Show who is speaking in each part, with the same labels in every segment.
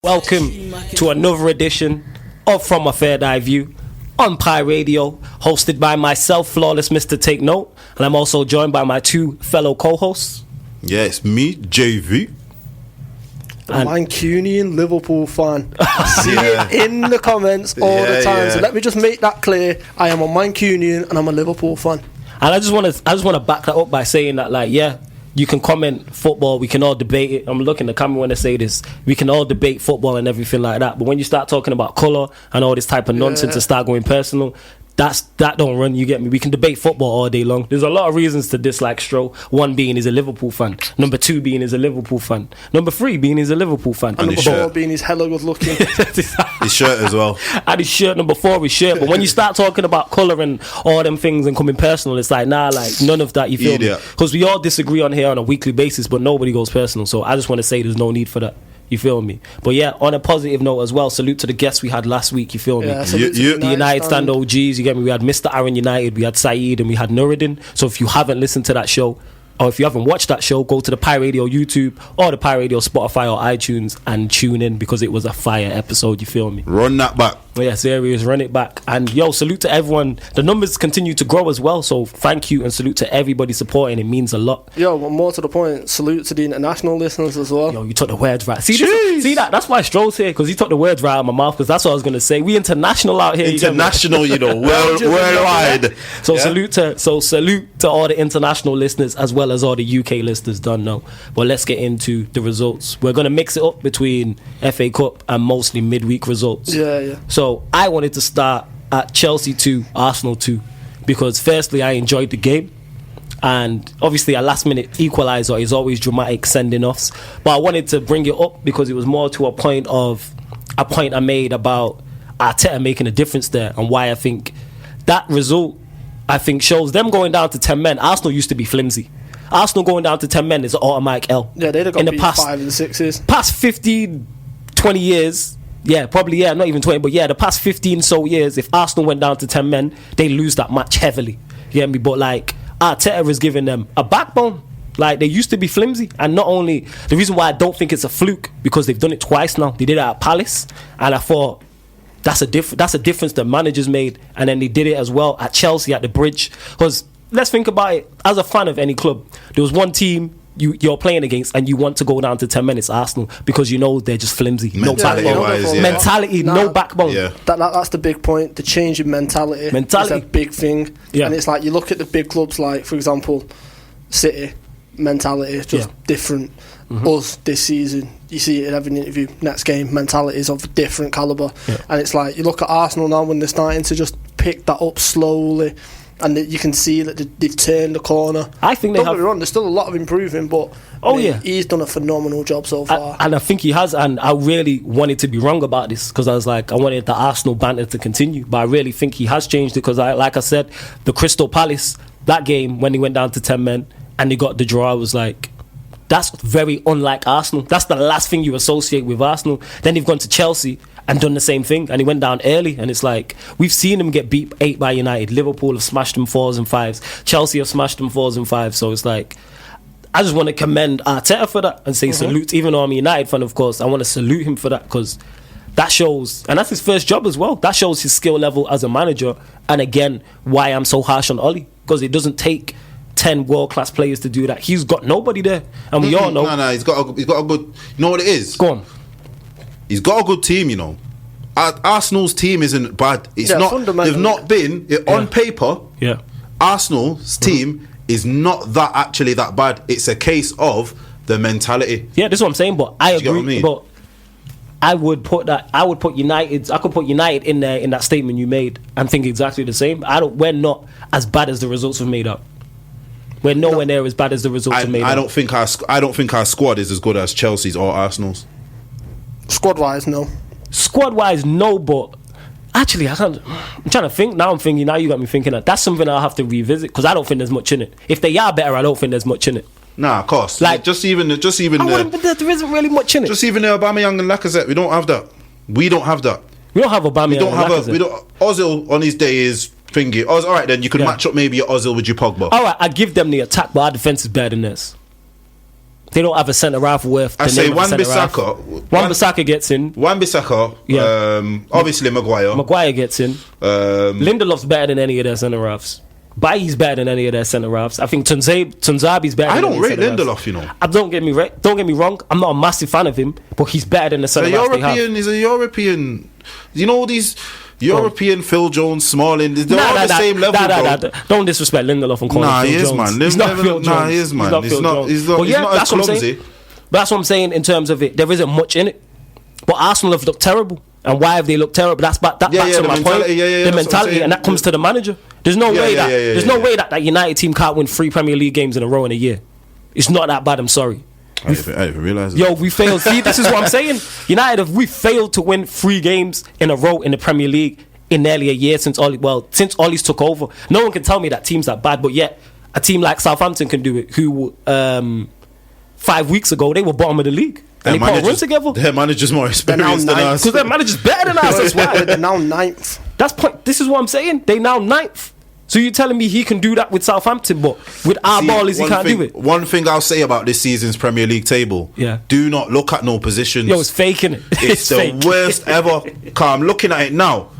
Speaker 1: Welcome to another edition of From a Third Eye View on Pi Radio, hosted by myself, Flawless Mr. Take Note, and I'm also joined by my two fellow co-hosts.
Speaker 2: Yeah, it's me, JV.
Speaker 3: A Mancunian Liverpool fan. See it in the comments all the time. Yeah. So let me just make that clear. I am a Mancunian and I'm a Liverpool fan.
Speaker 1: And I just want to back that up by saying that, like, yeah, you can comment football, we can all debate it. I'm looking at the camera when I say this. We can all debate football and everything like that. But when you start talking about colour and all this type of nonsense and start going personal, that don't run, you get me? We can debate football all day long. There's a lot of reasons to dislike Stroll. One being he's a Liverpool fan. Number two being he's a Liverpool fan. Number three being he's a Liverpool fan.
Speaker 3: And number four being he's hella good looking.
Speaker 2: His shirt as well.
Speaker 1: And his shirt, number four, his shirt. But when you start talking about colour and all them things and coming personal, it's like, nah, like, none of that, you feel me? Because we all disagree on here on a weekly basis, but nobody goes personal. So I just want to say there's no need for that. You feel me? But yeah, on a positive note as well, salute to the guests we had last week, you feel me? The United Stand OGs, you get me? We had Mr. Aaron United, we had Saeed, and we had Nuruddin. So if you haven't listened to that show, or if you haven't watched that show, go to the Pi Radio YouTube or the Pi Radio Spotify or iTunes and tune in, because it was a fire episode, you feel me?
Speaker 2: Run that back.
Speaker 1: Yeah, serious, run it back. And yo, salute to everyone. The numbers continue to grow as well, so thank you and salute to everybody supporting. It means a lot.
Speaker 3: Yo, but more to the point, salute to the international listeners as well.
Speaker 1: Yo, you took the words right. See that? That's why Stroll's here, because he took the words right out of my mouth, because that's what I was going to say. We international out here.
Speaker 2: International, worldwide.
Speaker 1: So salute to all the international listeners as well as all the UK listeners, don't know. But let's get into the results. We're going to mix it up between FA Cup and mostly midweek results.
Speaker 3: Yeah.
Speaker 1: So I wanted to start at Chelsea 2, Arsenal 2, because firstly I enjoyed the game, and obviously a last minute equaliser is always dramatic sending offs, but I wanted to bring it up because it was more to a point I made about Arteta making a difference there, and why I think that result shows them going down to 10 men. Arsenal used to be flimsy. Arsenal going down to 10 men is an automatic L.
Speaker 3: Yeah, they'd have got beat 5 and 6s.
Speaker 1: Past 15, 20 years. Yeah, probably, not even 20, but the past 15 so years, if Arsenal went down to 10 men, they lose that match heavily. You get me? But like, Arteta is giving them a backbone. Like, they used to be flimsy, and not only, the reason why I don't think it's a fluke, because they've done it twice now. They did it at Palace, and I thought, that's a difference the managers made, and then they did it as well at Chelsea at the Bridge. Because let's think about it, as a fan of any club, there was one team you're playing against and you want to go down to 10 minutes, Arsenal, because you know they're just flimsy. No backbone. No backbone.
Speaker 3: Yeah. That's the big point. The change in mentality is a big thing. Yeah. And it's like, you look at the big clubs like, for example, City, mentality is just different. Mm-hmm. Us this season, you see it in every interview, next game, mentality is of a different calibre. Yeah. And it's like, you look at Arsenal now when they're starting to just pick that up slowly, and you can see that they've turned the corner. I think they have. Don't get me wrong, there's still a lot of improving, but he's done a phenomenal job so far.
Speaker 1: And I think he has, and I really wanted to be wrong about this, because I was like, I wanted the Arsenal banter to continue, but I really think he has changed it, because like I said, the Crystal Palace, that game when he went down to 10 men and he got the draw, I was like, that's very unlike Arsenal. That's the last thing you associate with Arsenal. Then they've gone to Chelsea and done the same thing, and he went down early, and it's like, we've seen him get beat 8 by United. Liverpool have smashed them 4s and 5s. Chelsea have smashed them 4s and 5s. So it's like, I just want to commend Arteta for that and say salute. Even though I'm a United fan, of course, I want to salute him for that, because that shows, and that's his first job as well, that shows his skill level as a manager. And again, why I'm so harsh on Oli, because it doesn't take 10 world-class players to do that. He's got nobody there, and we all know.
Speaker 2: No, he's got a good. You know what it is?
Speaker 1: Go on.
Speaker 2: He's got a good team, you know. Arsenal's team isn't bad. It's not. They've not been on paper. Yeah. Arsenal's team is not that bad. It's a case of the mentality.
Speaker 1: Yeah, this is what I'm saying. But I agree. But I would put United. I could put United in there in that statement you made, and think exactly the same. We're not as bad as the results have made up. We're nowhere near as bad as the results have made up.
Speaker 2: I don't think our squad is as good as Chelsea's or Arsenal's.
Speaker 3: Squad-wise, no.
Speaker 1: Squad-wise, no, but actually, I'm trying to think. Now you got me thinking that that's something I'll have to revisit, because I don't think there's much in it. If they are better, I don't think there's much in it.
Speaker 2: Nah, of course.
Speaker 1: Like,
Speaker 2: just even
Speaker 1: there isn't really much in it.
Speaker 2: Just even the Aubameyang and Lacazette, we don't have that. We don't have Aubameyang and Lacazette. Ozil on his day is thingy. Alright then, you could match up maybe your Ozil with your Pogba.
Speaker 1: Alright, I give them the attack, but our defence is better than this. They don't have a centre half worth.
Speaker 2: I say Wan-Bissaka
Speaker 1: gets in.
Speaker 2: Wan-Bissaka, obviously Maguire.
Speaker 1: Maguire gets in. Lindelof's better than any of their centre halves. Bailly's better than any of their centre halves. I think Tunzabi's better.
Speaker 2: I
Speaker 1: don't
Speaker 2: rate Lindelof, you know.
Speaker 1: Don't get me wrong. I'm not a massive fan of him, but he's better than the centre halves they have.
Speaker 2: He's a European. You know these European Phil Jones, Smalling. They're all the same level, bro.
Speaker 1: Don't disrespect Lindelof and call him Phil Jones.
Speaker 2: Man.
Speaker 1: He's not Phil Jones.
Speaker 2: Nah, he is, man. He's not as clumsy.
Speaker 1: But that's what I'm saying in terms of it. There isn't much in it. But Arsenal have looked terrible. And why have they looked terrible? That backs up my point. The mentality, and that comes to the manager. There's no way that United team can't win 3 Premier League games in a row in a year. It's not that bad. I'm sorry.
Speaker 2: I didn't even realise that.
Speaker 1: Yo, we failed. See, this is what I'm saying. United, we failed to win 3 games in a row in the Premier League in nearly a year since Ollie's took over. No one can tell me that team's that bad, but yet a team like Southampton can do it. Who 5 weeks ago they were bottom of the league. And they put a run together.
Speaker 2: Their manager's more experienced than us.
Speaker 1: Because their manager's better than us. That's why.
Speaker 3: They're now 9th.
Speaker 1: This is what I'm saying. They now 9th. So you're telling me he can do that with Southampton, but with our ballers he can't do it?
Speaker 2: One thing I'll say about this season's Premier League table, do not look at no positions.
Speaker 1: Yo, it's faking it.
Speaker 2: It's the worst ever. I'm looking at it now,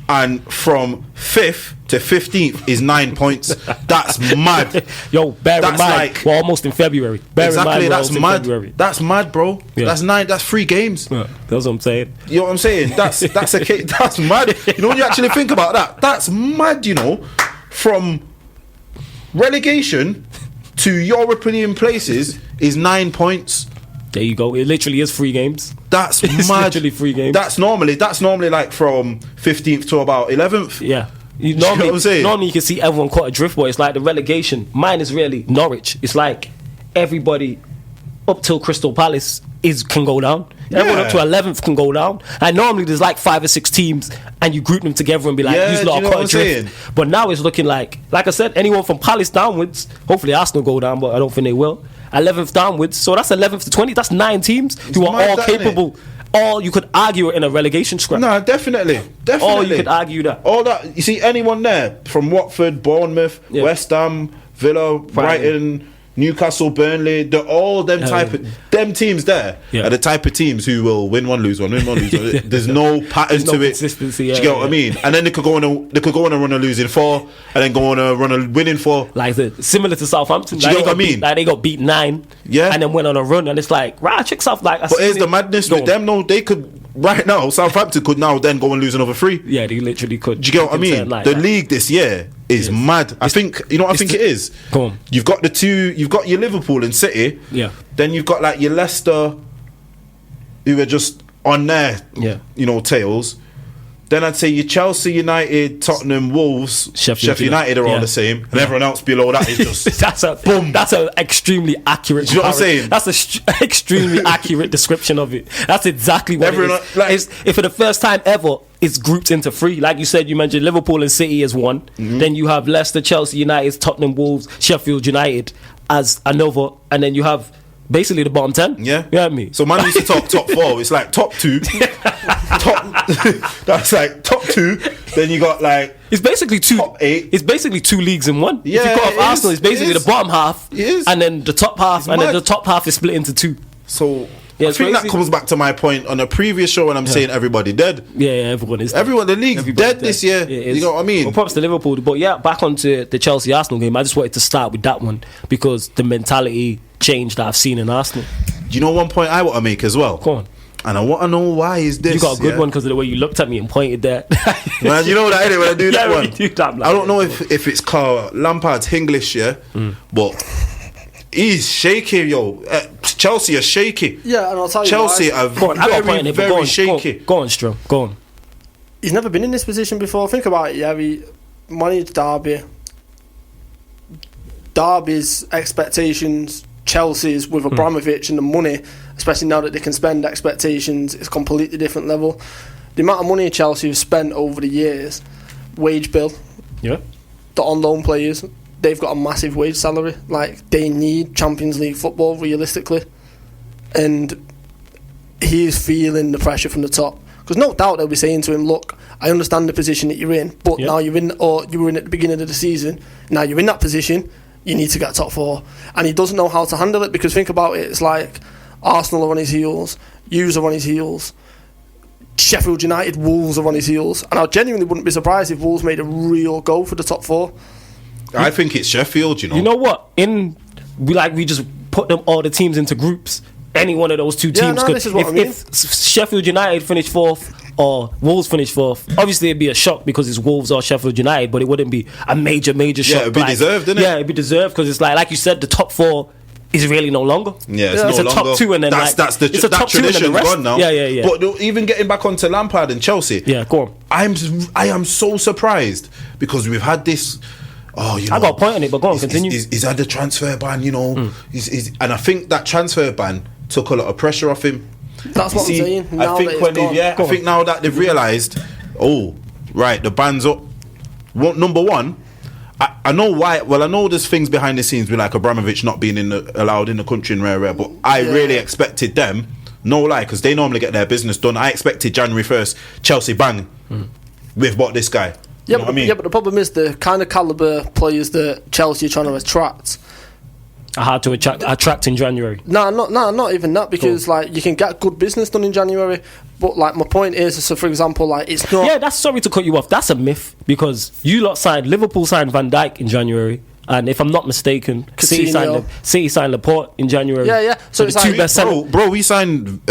Speaker 2: and from 5th to 15th is 9 points. That's mad.
Speaker 1: Yo, bear in mind, we're almost in February. That's
Speaker 2: mad. That's mad, bro. Yeah. That's 3 games.
Speaker 1: Yeah, that's what I'm saying.
Speaker 2: You know what I'm saying? That's mad. You know, when you actually think about that, that's mad. You know, from relegation to European places is 9 points.
Speaker 1: There you go. It literally is 3 games.
Speaker 2: That's mad. Literally
Speaker 1: 3 games.
Speaker 2: That's normally like from 15th to about 11th.
Speaker 1: Yeah.
Speaker 2: Normally
Speaker 1: you can see everyone caught a drift, but it's like the relegation. Mine is really Norwich. It's like everybody up till Crystal Palace can go down. Everyone up to 11th can go down. And normally there's like 5 or 6 teams, and you group them together and be like, "Who's not caught a drift?" But now it's looking like I said, anyone from Palace downwards. Hopefully Arsenal go down, but I don't think they will. 11th downwards, so that's 11th to 20. That's 9 teams who are all capable. All you could argue in a relegation scrap.
Speaker 2: No, definitely.
Speaker 1: All you could argue that.
Speaker 2: All that. You see anyone there from Watford, Bournemouth, West Ham, Villa, Brighton, Newcastle, Burnley, they're all them teams there are the type of teams who will win one, lose one, win one, lose one. There's no pattern to it.
Speaker 1: Consistency.
Speaker 2: Do you get what I mean? And then they could go on a run of losing 4, and then go on a run of winning 4.
Speaker 1: Like similar to Southampton.
Speaker 2: Do you get what I mean?
Speaker 1: Like they got beat 9, and then went on a run, and it's like, right, check stuff like.
Speaker 2: But here's the madness with them. No, they could right now. Southampton could now then go and lose another 3.
Speaker 1: Yeah, they literally could.
Speaker 2: Do you get what I mean? The league this year is mad. I think I think it is.
Speaker 1: Go on.
Speaker 2: You've got you've got your Liverpool and City.
Speaker 1: Yeah.
Speaker 2: Then you've got like your Leicester, who are just on their tails. Then I'd say your Chelsea, United, Tottenham, Wolves, Sheffield United are all the same, and everyone else below that is just boom.
Speaker 1: That's an extremely accurate.
Speaker 2: Do you know what I'm saying?
Speaker 1: That's an extremely accurate description of it. That's exactly what everyone it is. If for the first time ever, it's grouped into 3. Like you said, you mentioned Liverpool and City as one. Mm-hmm. Then you have Leicester, Chelsea, United, Tottenham, Wolves, Sheffield United as another, and then you have basically the bottom 10.
Speaker 2: Yeah.
Speaker 1: You know what I mean?
Speaker 2: So man used to talk top 4. It's like top 2. That's like top 2. Then you got like
Speaker 1: it's basically
Speaker 2: top 8.
Speaker 1: It's basically 2 leagues in one.
Speaker 2: Yeah,
Speaker 1: if you cut off Arsenal, it's basically the bottom half, and then the top half, and then the top half is split into 2.
Speaker 2: So I think that comes back to my point on a previous show when I'm saying everybody dead.
Speaker 1: Yeah, everyone is.
Speaker 2: The league's dead this year. You know what I mean?
Speaker 1: Well, props to Liverpool, but back onto the Chelsea Arsenal game. I just wanted to start with that one because the mentality change that I've seen in Arsenal.
Speaker 2: Do you know one point I want to make as well?
Speaker 1: Go on.
Speaker 2: And I want to know why is this.
Speaker 1: You got a good one because of the way you looked at me and pointed there.
Speaker 2: Man, you know that anyway when I do that one.
Speaker 1: Do that,
Speaker 2: I don't know if it's called Lampard's English, but he's shaky, yo. Chelsea are shaky.
Speaker 3: Yeah, and I'll tell you
Speaker 2: Chelsea are very shaky.
Speaker 1: Go on, Strom. Go on.
Speaker 3: He's never been in this position before. Think about it. Yeah, he managed Derby. Derby's expectations, Chelsea's with Abramovich and the money, especially now that they can spend expectations, it's a completely different level. The amount of money Chelsea have spent over the years, wage bill, the on-loan players, they've got a massive wage salary. Like, they need Champions League football, realistically. And he's feeling the pressure from the top. Because no doubt they'll be saying to him, look, I understand the position that you're in, but now you're in, or you were in at the beginning of the season, now you're in that position, you need to get top 4. And he doesn't know how to handle it, because think about it, it's like Arsenal are on his heels, Hughes are on his heels, Sheffield United, Wolves are on his heels, and I genuinely wouldn't be surprised if Wolves made a real go for the top 4.
Speaker 2: I think it's Sheffield,
Speaker 1: You know what? We just put all the teams into groups. Any one of those two teams could. If Sheffield United finish 4th or Wolves finish 4th, obviously it'd be a shock because it's Wolves or Sheffield United, but it wouldn't be a major shock.
Speaker 2: Yeah, it'd be deserved, isn't it?
Speaker 1: Yeah, it'd be deserved, because it's like you said, the top 4 is really no longer.
Speaker 2: Yeah, it's
Speaker 1: a
Speaker 2: no longer.
Speaker 1: top 2, and then
Speaker 2: that tradition's gone now.
Speaker 1: Yeah.
Speaker 2: But even getting back onto Lampard and Chelsea,
Speaker 1: go on.
Speaker 2: I am so surprised, because we've had this. I
Speaker 1: got a point on it, but go on, continue.
Speaker 2: He's had the transfer ban, and I think that transfer ban took a lot of pressure off him.
Speaker 3: That's what I'm saying.
Speaker 2: I think now that they've realised, right, the ban's up. Number one, I know why. Well, I know there's things behind the scenes with like Abramovich not being allowed in the country in rare, but I really expected them, no lie, because they normally get their business done. I expected January 1st, Chelsea bang, we've bought this guy.
Speaker 3: Yeah, but the problem is the kind of calibre players that Chelsea are trying to attract
Speaker 1: are hard to attract in January.
Speaker 3: No, not even that, because like you can get good business done in January, but like my point is, so for example, like it's not.
Speaker 1: Yeah, that's sorry to cut you off. That's a myth, because Liverpool signed Van Dijk in January, and if I'm not mistaken, City signed Laporte in January.
Speaker 3: Yeah. So
Speaker 1: the
Speaker 3: it's
Speaker 1: two best
Speaker 2: bro, we signed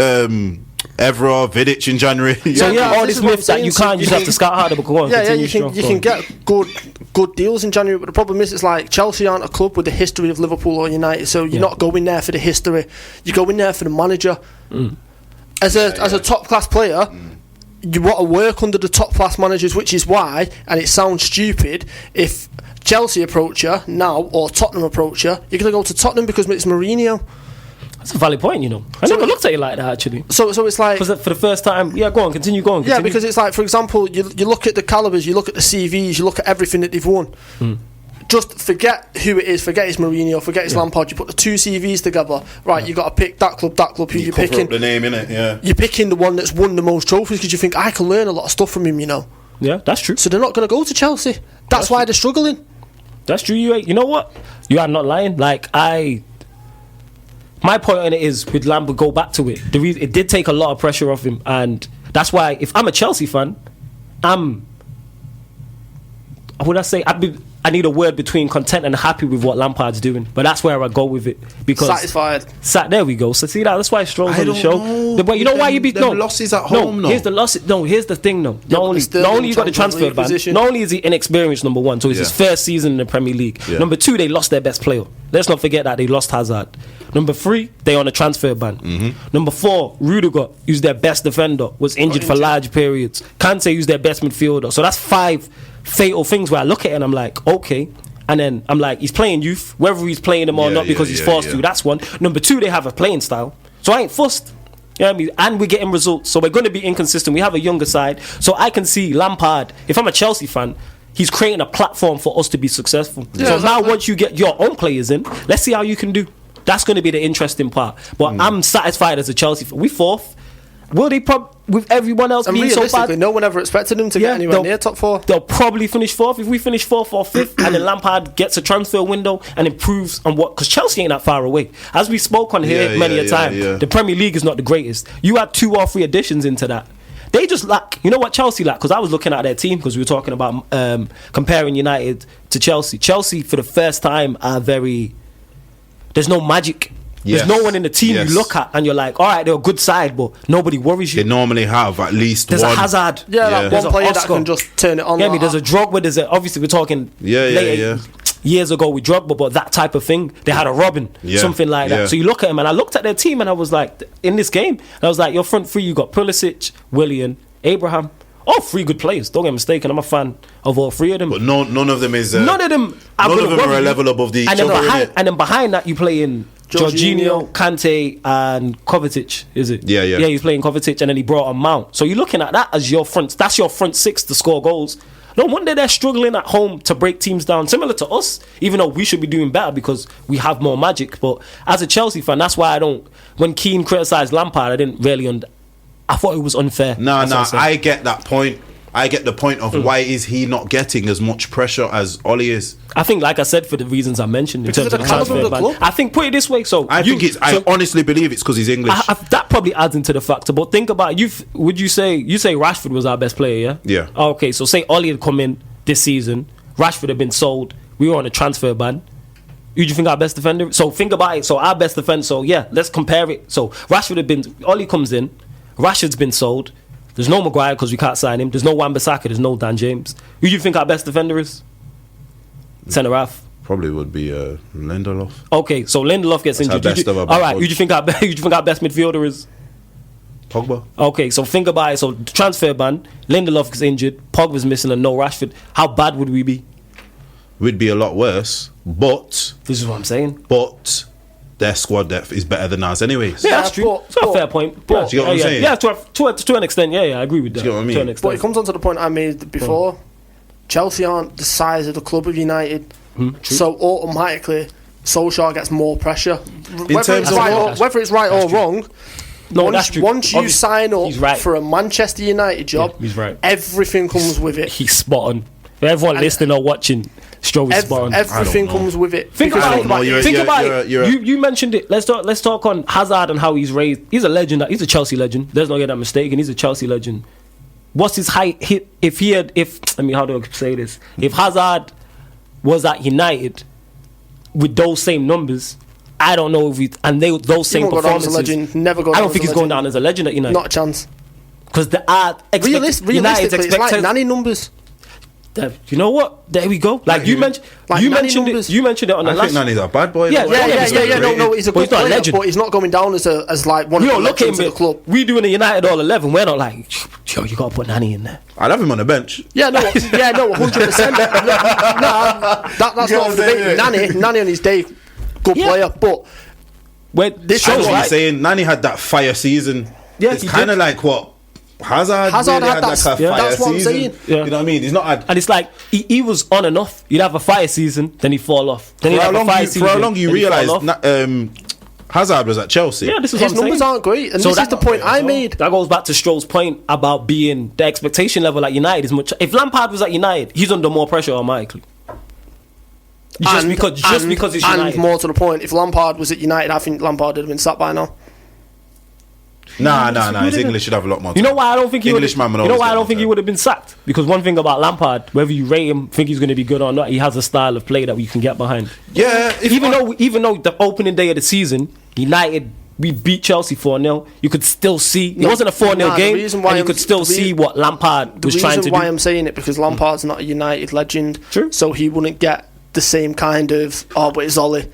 Speaker 2: Evra, Vidic in January.
Speaker 1: All these myths that you can't, you just have to scout harder. But go on,
Speaker 3: you can get good deals in January. But the problem is, it's like Chelsea aren't a club with the history of Liverpool or United, so you're not going there for the history. You go in there for the manager. As a top class player. You want to work under the top class managers, which is why, and it sounds stupid, if Chelsea approach you now or Tottenham approach you, you're going to go to Tottenham because it's Mourinho.
Speaker 1: That's a valid point, I never looked at it like that, actually.
Speaker 3: So it's like,
Speaker 1: for the first time, continue.
Speaker 3: Yeah, because it's like, for example, you look at the calibers, you look at the CVs, you look at everything that they've won. Just forget who it is, forget it's Mourinho, forget it's Lampard. You put the two CVs together, right? You got to pick that club. Who you're picking?
Speaker 2: Up the name, innit? Yeah.
Speaker 3: You're picking the one that's won the most trophies, because you think I can learn a lot of stuff from him.
Speaker 1: Yeah, that's true.
Speaker 3: So they're not going to go to Chelsea. That's why they're struggling.
Speaker 1: That's true. You know what? You are not lying. My point on it is, with Lampard, go back to it. It did take a lot of pressure off him, and that's why, if I'm a Chelsea fan, I need a word between content and happy with what Lampard's doing, but that's where I go with it, because
Speaker 3: satisfied.
Speaker 1: There we go. So see that's why Stroll's on the show. But you know why you beat
Speaker 2: losses at home.
Speaker 1: Here's the losses. No, here's the thing. No, not only you got the transfer ban. Not only is he inexperienced, number one, so it's his first season in the Premier League. Yeah. Number two, they lost their best player. Let's not forget that they lost Hazard. Number three, they on a transfer ban. Number four, Rudiger, who's their best defender, was injured for large periods. Kante, who's their best midfielder. So that's 5 fatal things where I look at it and I'm like, okay. And then I'm like, he's playing youth, whether he's playing them or not because he's forced to. That's one. Number two, they have a playing style. So I ain't fussed. You know what I mean? And we're getting results. So we're going to be inconsistent. We have a younger side. So I can see Lampard, if I'm a Chelsea fan, he's creating a platform for us to be successful. So now once you get your own players in, let's see how you can do. That's going to be the interesting part. But I'm satisfied as a Chelsea fan. We fourth. Will they with everyone else being so bad?
Speaker 3: No one ever expected them to get anywhere near top 4.
Speaker 1: They'll probably finish 4th. If we finish 4th or 5th and then Lampard gets a transfer window and improves on what, because Chelsea ain't that far away. As we spoke on here many a time, the Premier League is not the greatest. You add 2 or 3 additions into that. They just lack, you know what Chelsea lack? Because I was looking at their team, because we were talking about comparing United to Chelsea. Chelsea, for the first time, are there's no magic. There's no one in the team you look at and you're like, all right, they're a good side, but nobody worries you.
Speaker 2: They normally have at least
Speaker 1: there's
Speaker 2: one.
Speaker 1: A Hazard.
Speaker 3: Like one player that can just turn it on.
Speaker 1: There's a Drogba. Obviously, we're talking years ago with Drogba, but that type of thing. They had a Robin, something like that. So you look at him, and I looked at their team, and I was like, in this game, I was like, your front three, you got Pulisic, Willian, Abraham. All 3 good players. Don't get mistaken. I'm a fan of all 3 of them.
Speaker 2: But none of them is.
Speaker 1: None of them
Speaker 2: are a level above each other.
Speaker 1: And then behind that, you play in Jorginho, Kante, and Kovacic. Is it?
Speaker 2: Yeah.
Speaker 1: Yeah, he's playing Kovacic, and then he brought on Mount. So you're looking at that as your front. That's your front 6 to score goals. No wonder they're struggling at home to break teams down, similar to us. Even though we should be doing better because we have more magic. But as a Chelsea fan, that's why I don't. When Keane criticised Lampard, I didn't really. I thought it was unfair.
Speaker 2: No, I get that point. I get the point of why is he not getting as much pressure as Ollie is.
Speaker 1: I think, like I said, for the reasons I mentioned in terms of the transfer ban. I think, put it this way,
Speaker 2: I honestly believe it's because he's English.
Speaker 1: That probably adds into the factor. But think about you say Rashford was our best player, yeah?
Speaker 2: Yeah.
Speaker 1: Okay, so say Ollie had come in this season, Rashford had been sold, we were on a transfer ban. Who do you think our best defender? So think about it. So our best defender. So yeah, let's compare it. So Rashford had been. Ollie comes in. Rashford's been sold. There's no Maguire because we can't sign him. There's no Wan-Bissaka. There's no Dan James. Who do you think our best defender is? Centre half.
Speaker 2: Probably would be Lindelof.
Speaker 1: Okay, so Lindelof gets injured. All right. Who do you think our best midfielder is?
Speaker 2: Pogba.
Speaker 1: Okay, so think about it. So the transfer ban. Lindelof gets injured. Pogba's missing and no Rashford. How bad would we be?
Speaker 2: We'd be a lot worse. But
Speaker 1: this is what I'm saying.
Speaker 2: But their squad depth is better than ours anyways.
Speaker 1: Yeah, that's true. It's a fair point.
Speaker 2: Do you get what I'm saying?
Speaker 1: Yeah, to an extent, yeah, I agree with that.
Speaker 2: Do you get what I mean?
Speaker 1: To an extent.
Speaker 3: But it comes on to the point I made before. Chelsea aren't the size of the club of United. So automatically, Solskjaer gets more pressure. Whether it's right or wrong, once you sign up for a Manchester United job, everything comes with it.
Speaker 1: He's spot on. Everyone listening or watching, Stroll is spot on.
Speaker 3: Everything comes with it.
Speaker 1: Think about it. You mentioned it. Let's talk on Hazard and how he's raised. He's a legend. He's a Chelsea legend. Let's not get that mistaken. He's a Chelsea legend. What's his height? How do I say this? If Hazard was at United with those same numbers, I don't know if those same performances.
Speaker 3: Never
Speaker 1: I don't think he's going down as a legend at United.
Speaker 3: Not a chance.
Speaker 1: Because
Speaker 3: realistically, it's like nanny numbers.
Speaker 1: You know what? There we go. Like you mentioned it on the last.
Speaker 2: I think Nani's a bad boy.
Speaker 3: Yeah. No, he's a good player, legend, but he's not going down as like one of the legends of the club.
Speaker 1: We doing a United all 11. We're not like, yo, you got to put Nani in there.
Speaker 2: I'd have him on the bench.
Speaker 3: 100%. That's not debate. Nani on his day, good player, but
Speaker 1: this shows
Speaker 2: what I'm saying. Nani had that fire season. Yeah, it's kind of like what. Hazard really had like a fire season. You know what I mean? He's not had,
Speaker 1: and it's like he was on and off. You'd have a fire season, then he'd fall off. Then
Speaker 2: for how long you realise Hazard was at Chelsea?
Speaker 1: Yeah, this is
Speaker 3: his numbers aren't great, and this is the point I made.
Speaker 1: That goes back to Stroll's point about being the expectation level at United is much. If Lampard was at United, he's under more pressure automatically. Just because it's United.
Speaker 3: And more to the point, if Lampard was at United, I think Lampard would have been sacked by now.
Speaker 2: Nah. His English should have a lot more time.
Speaker 1: You know why I don't think he would have been sacked? Because one thing about Lampard, whether you rate him, think he's going to be good or not, he has a style of play that we can get behind.
Speaker 2: Yeah.
Speaker 1: Even though the opening day of the season, United, we beat Chelsea 4-0, you could still see it wasn't a 4-0 game, and you could still see what Lampard was trying to do.
Speaker 3: The reason why I'm saying it because Lampard's not a United legend, so he wouldn't get the same kind of but it's Ollie.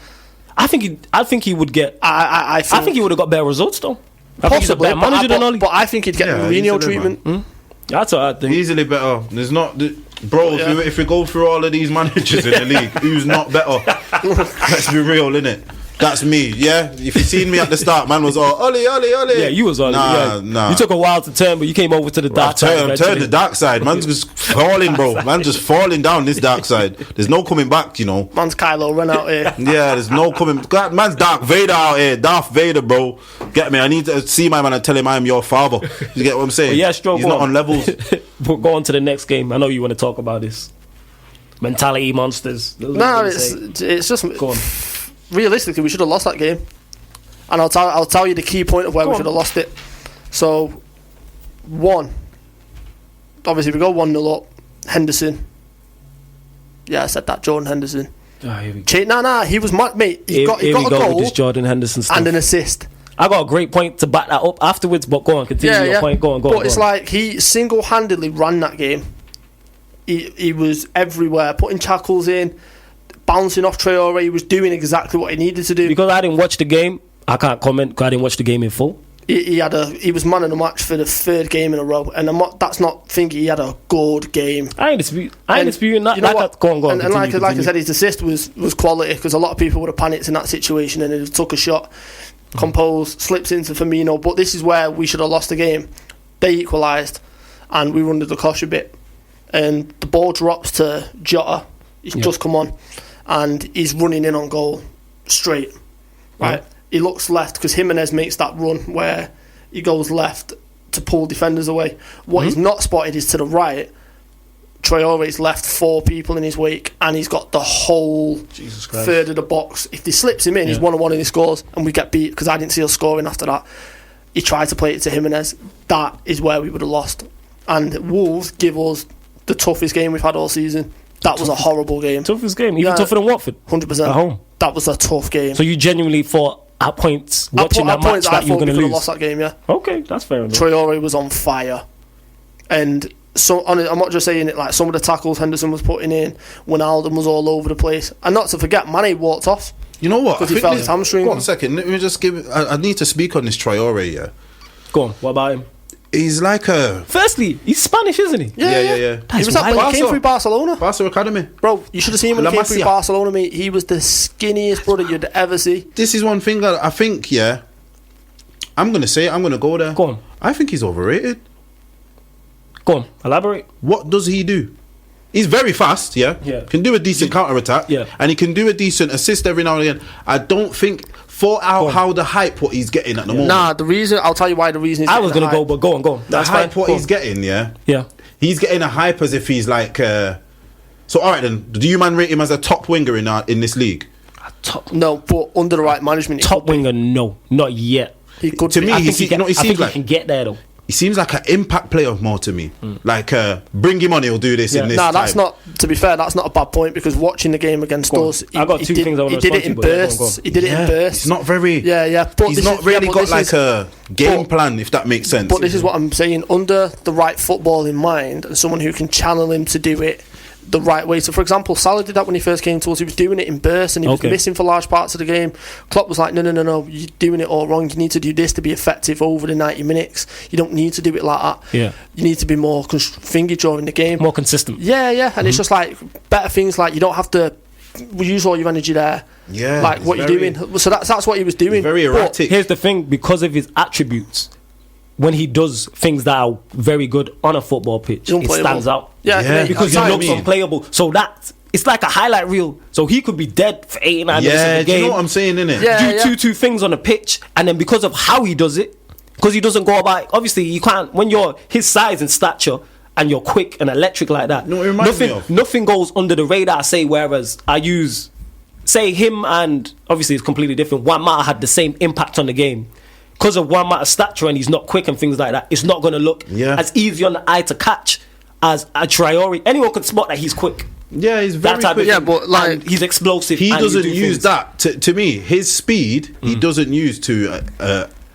Speaker 1: I think he would get. I think he would have got better results though.
Speaker 3: Possibly, but I think he'd get the Mourinho treatment.
Speaker 1: That's what I think.
Speaker 2: Easily better. There's not, if we go through all of these managers in the league, who's not better? Let's be real, innit? That's me, yeah? If you seen me at the start, man was all, Ollie.
Speaker 1: Yeah, you was Ollie. Nah. You took a while to turn, but you came over to the dark side.
Speaker 2: Turned the dark side. Man's just falling, bro. Man just falling down this dark side. There's no coming back, you know.
Speaker 3: Man's Kylo Ren out here.
Speaker 2: Yeah, there's no coming. God, man's Darth Vader out here. Darth Vader, bro. Get me? I need to see my man and tell him I'm your father. You get what I'm saying?
Speaker 1: Yeah,
Speaker 2: he's not on levels.
Speaker 1: We'll go on to the next game. I know you want to talk about this. Mentality monsters.
Speaker 3: No, it's just... Go on. Realistically, we should have lost that game, and I'll tell you the key point of where we should have lost it. So, obviously we go 1-0 up. Henderson, I said that, Jordan Henderson. He was mate. He got a goal
Speaker 1: with this Jordan Henderson stuff.
Speaker 3: And an assist.
Speaker 1: I got a great point to back that up afterwards, but go on, continue your point. Go on.
Speaker 3: But it's like he single-handedly ran that game. He was everywhere, putting tackles in. Bouncing off Traore, he was doing exactly what he needed to do.
Speaker 1: Because I didn't watch the game, I can't comment because I didn't watch the game in full.
Speaker 3: He was man of the match for the third game in a row, and that's not thinking he had a good game.
Speaker 1: I ain't disputing that.
Speaker 3: You know what?
Speaker 1: Go on.
Speaker 3: And like I said, his assist was quality because a lot of people would have panicked in that situation and it took a shot, composed, slips into Firmino. But this is where we should have lost the game. They equalised, and we were under the cosh a bit, and the ball drops to Jota. He's just come on. And he's running in on goal straight, right? He looks left because Jimenez makes that run where he goes left to pull defenders away. What he's not spotted is to the right. Traore's left 4 people in his wake, and he's got the whole third of the box. If he slips him in, he's 1-1 and he scores, and we get beat because I didn't see us scoring after that. He tried to play it to Jimenez. That is where we would have lost. And Wolves give us the toughest game we've had all season. That was a horrible game.
Speaker 1: Toughest game, even tougher than Watford.
Speaker 3: 100%
Speaker 1: at home.
Speaker 3: That was a tough game.
Speaker 1: So you genuinely thought at points watching that match that you were going to lose?
Speaker 3: Lost that game, yeah.
Speaker 1: Okay, that's fair enough.
Speaker 3: Traore was on fire, and so I'm not just saying it. Like some of the tackles Henderson was putting in, Wijnaldum was all over the place, and not to forget, Mane walked off.
Speaker 2: You know what?
Speaker 3: Because he felt his hamstring.
Speaker 2: Go on a second. Let me just give. I need to speak on this Traore. Yeah.
Speaker 1: Go on. What about him?
Speaker 2: He's like a.
Speaker 1: Firstly, he's Spanish, isn't he?
Speaker 2: Yeah.
Speaker 3: He was he came through Barcelona.
Speaker 2: Barcelona Academy.
Speaker 3: Bro, you should have seen him when he came through Barcelona, mate. He was the skinniest brother you'd ever see.
Speaker 2: This is one thing I think, I'm going to say it. I'm going to go there.
Speaker 1: Go on.
Speaker 2: I think he's overrated.
Speaker 1: Go on. Elaborate.
Speaker 2: What does he do? He's very fast, can do a decent counter-attack, and he can do a decent assist every now and again. I don't think how the hype what he's getting at the moment.
Speaker 3: Nah, the reason, I'll tell you why the reason is
Speaker 1: I was going to go, but go on.
Speaker 2: That's hype what he's getting, he's getting a hype as if he's like so alright then, do you rate him as a top winger in this league?
Speaker 3: No, but under the right management,
Speaker 1: top winger, no, not yet.
Speaker 3: He could
Speaker 2: to
Speaker 3: be.
Speaker 2: me,
Speaker 1: I
Speaker 2: he
Speaker 1: think he can get there though.
Speaker 2: He seems like an impact player more to me. Like, bring him on, he'll do this in this time.
Speaker 3: That's not, to be fair, that's not a bad point, because watching the game against us,
Speaker 1: I got two things I want to
Speaker 3: he did it in bursts. He did it in bursts.
Speaker 2: He's not very...
Speaker 3: But
Speaker 2: he's not really got like a game plan, if that makes sense.
Speaker 3: But this is what I'm saying. Under the right football in mind, and someone who can channel him to do it the right way. So, for example, Salah did that when he first came to us. He was doing it in bursts and he was missing for large parts of the game. Klopp was like, no, you're doing it all wrong. You need to do this to be effective over the 90 minutes. You don't need to do it like that. You need to be more finger during the game.
Speaker 1: More consistent.
Speaker 3: And it's just like better things, like you don't have to use all your energy there. Like what you're doing. So that's what he was doing.
Speaker 2: Very erratic.
Speaker 1: But here's the thing, because of his attributes, when he does things that are very good on a football pitch, it stands out. Because he looks unplayable. So it's like a highlight reel. So he could be dead for 89 minutes of the game.
Speaker 2: You know what I'm saying, innit?
Speaker 1: Do two things on the pitch, and then because of how he does it, because he doesn't go about, obviously you can't, when you're his size and stature and you're quick and electric like that, nothing goes under the radar, say, whereas I use, say, him, and obviously it's completely different. Juan Mata had the same impact on the game. Because of Juan Mata's stature and he's not quick and things like that, it's not going to look as easy on the eye to catch as a Traore. Anyone can spot that he's quick.
Speaker 2: Yeah, he's very quick.
Speaker 3: But like,
Speaker 1: he's explosive.
Speaker 2: He doesn't use that. To me, his speed, he doesn't use to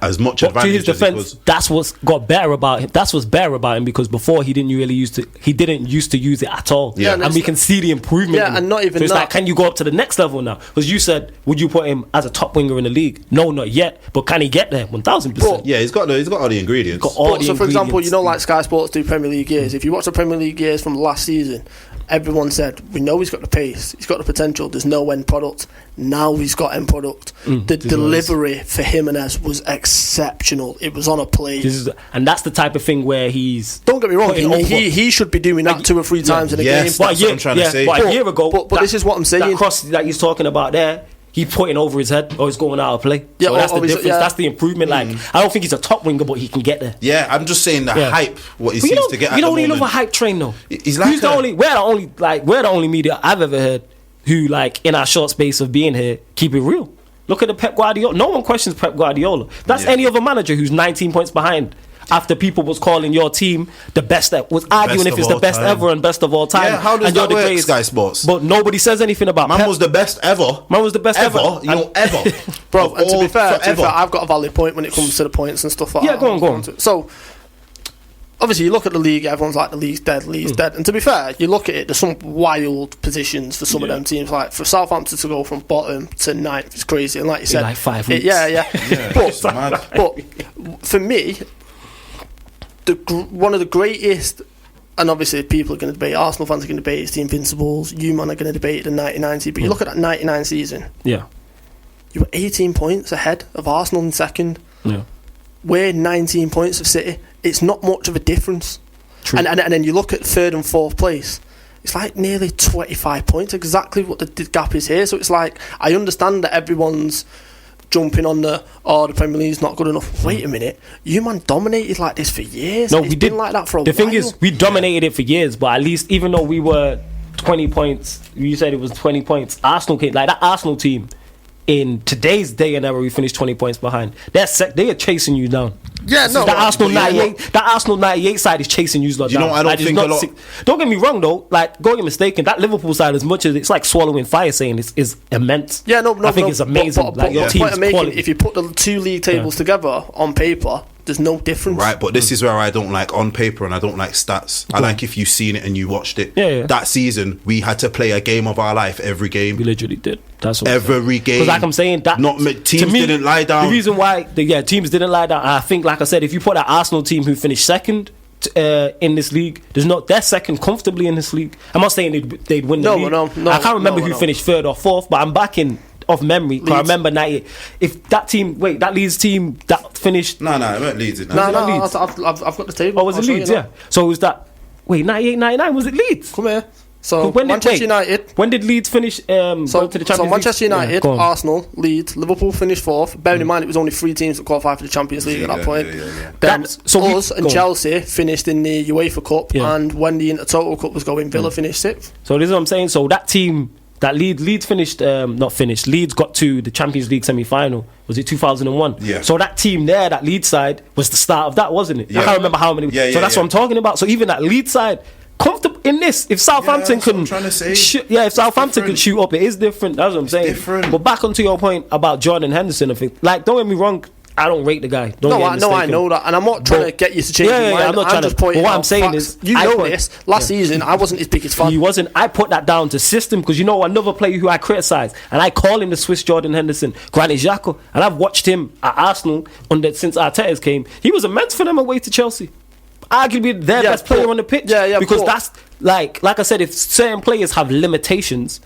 Speaker 2: as much advantage. To his defense,
Speaker 1: that's what's got better about him. That's what's better about him, because before he didn't used to use it at all. And we can see the improvement.
Speaker 3: And not even
Speaker 1: so it's like, can you go up to the next level now? Because you said, would you put him as a top winger in the league? No, not yet. But can he get there? 1000%.
Speaker 2: Yeah, he's got all the ingredients.
Speaker 3: So for example, you know, like Sky Sports do Premier League years. If you watch the Premier League years from last season, everyone said, we know he's got the pace, he's got the potential, there's no end product. Now he's got end product. The delivery for Jimenez was exceptional. It was on a plate.
Speaker 1: And that's the type of thing where he's...
Speaker 3: Don't get me wrong, he should be doing that 2 or 3 times in a game.
Speaker 2: That's what I'm trying to say.
Speaker 1: But a year ago...
Speaker 3: But this is what I'm saying.
Speaker 1: That cross that he's talking about there, he's putting over his head or he's going out of play. So that's the difference. That's the improvement. Like, I don't think he's a top winger, but he can get there.
Speaker 2: Yeah, I'm just saying the hype, what he seems to get at the moment.
Speaker 1: You don't love a hype train, though.
Speaker 2: He's like
Speaker 1: we're the only media I've ever heard who, like, in our short space of being here, keep it real. Look at the Pep Guardiola. No one questions Pep Guardiola. That's any other manager who's 19 points behind. After people was calling your team the best, was arguing if it's the best ever and best of all time.
Speaker 2: Yeah, how does that work, Sky Sports?
Speaker 1: But nobody says anything about
Speaker 2: Man was the best ever.
Speaker 1: Man was the best ever.
Speaker 2: Ever.
Speaker 3: Bro, and to be fair, I've got a valid point when it comes to the points and stuff like that.
Speaker 1: Yeah, go on.
Speaker 3: So, obviously, you look at the league, everyone's like, the league's dead. And to be fair, you look at it, there's some wild positions for some of them teams. Like, for Southampton to go from bottom to 9th, it's crazy. And like you said...
Speaker 1: like 5 weeks.
Speaker 3: But for me... one of the greatest, and obviously people are going to debate, Arsenal fans are going to debate, it's the Invincibles, you man are going to debate the 1990, but you look at that 99 season, you were 18 points ahead of Arsenal in second, we're 19 points of City. It's not much of a difference. And then you look at 3rd and 4th place, it's like nearly 25 points, exactly what the gap is here. So it's like, I understand that everyone's jumping on the Premier League's not good enough. Wait a minute, you man dominated like this for years.
Speaker 1: No,
Speaker 3: it's
Speaker 1: we
Speaker 3: been
Speaker 1: did
Speaker 3: like that for a while.
Speaker 1: The thing is, we dominated it for years, but at least even though we were 20 points, you said it was 20 points. Arsenal came, like that Arsenal team in today's day and era, we finished 20 points behind. They are chasing you down.
Speaker 3: Yeah, no.
Speaker 1: That Arsenal 98, that Arsenal 98 side is chasing you down.
Speaker 2: You know, I don't think a lot.
Speaker 1: Don't get me wrong though. Like, don't get mistaken. That Liverpool side, as much as it's like swallowing fire, saying is immense.
Speaker 3: Yeah, no.
Speaker 1: I think it's amazing.
Speaker 3: But your team's quality. If you put the two league tables together on paper, there's no difference.
Speaker 2: Right, but this is where I don't like on paper and I don't like stats. I like if you've seen it and you watched it.
Speaker 1: Yeah.
Speaker 2: That season, we had to play a game of our life every game.
Speaker 1: We literally did. That's what
Speaker 2: every game.
Speaker 1: Because like I'm saying, that
Speaker 2: teams didn't lie down.
Speaker 1: The reason why, teams didn't lie down. I think, like I said, if you put that Arsenal team who finished second in this league, they're second comfortably in this league. I'm not saying they'd win the league. No, I can't remember who finished third or fourth, but I'm backing off memory. I remember 98. If that team, that Leeds team that finished.
Speaker 2: No, it weren't Leeds.
Speaker 3: I've got the table.
Speaker 1: Oh, was it Leeds? Yeah. So it was that. 98, 99. Was it Leeds?
Speaker 3: Come here. So Manchester United.
Speaker 1: When did Leeds finish? To the Champions League?
Speaker 3: Manchester United, Arsenal, Leeds, Liverpool finished fourth. Bearing in mind it was only 3 teams that qualified for the Champions League at that point. Then us and Chelsea finished in the UEFA Cup, and when the Intertoto Cup was going, Villa finished 6th.
Speaker 1: So this is what I'm saying. So that team, that Leeds finished, Leeds got to the Champions League semi-final. Was it 2001?
Speaker 2: Yeah.
Speaker 1: So that team there, that Leeds side, was the start of that, wasn't it? Yeah. I can't remember how many. So that's what I'm talking about. So even that Leeds side, comfortable in this. If Southampton can, if Southampton can shoot up, it is different. That's what I'm saying. But back onto your point about Jordan Henderson, I think, like, don't get me wrong, I don't rate the guy. I
Speaker 3: know that, and I'm not trying to get you to change your mind.
Speaker 1: I'm not trying to. But what I'm saying is,
Speaker 3: this last season, I wasn't his biggest fan.
Speaker 1: He wasn't. I put that down to system because another player who I criticise, and I call him the Swiss Jordan Henderson, Granit Xhaka, and I've watched him at Arsenal since Arteta's came. He was immense for them away to Chelsea. Arguably their best player on the pitch. Because that's like I said, if certain players have limitations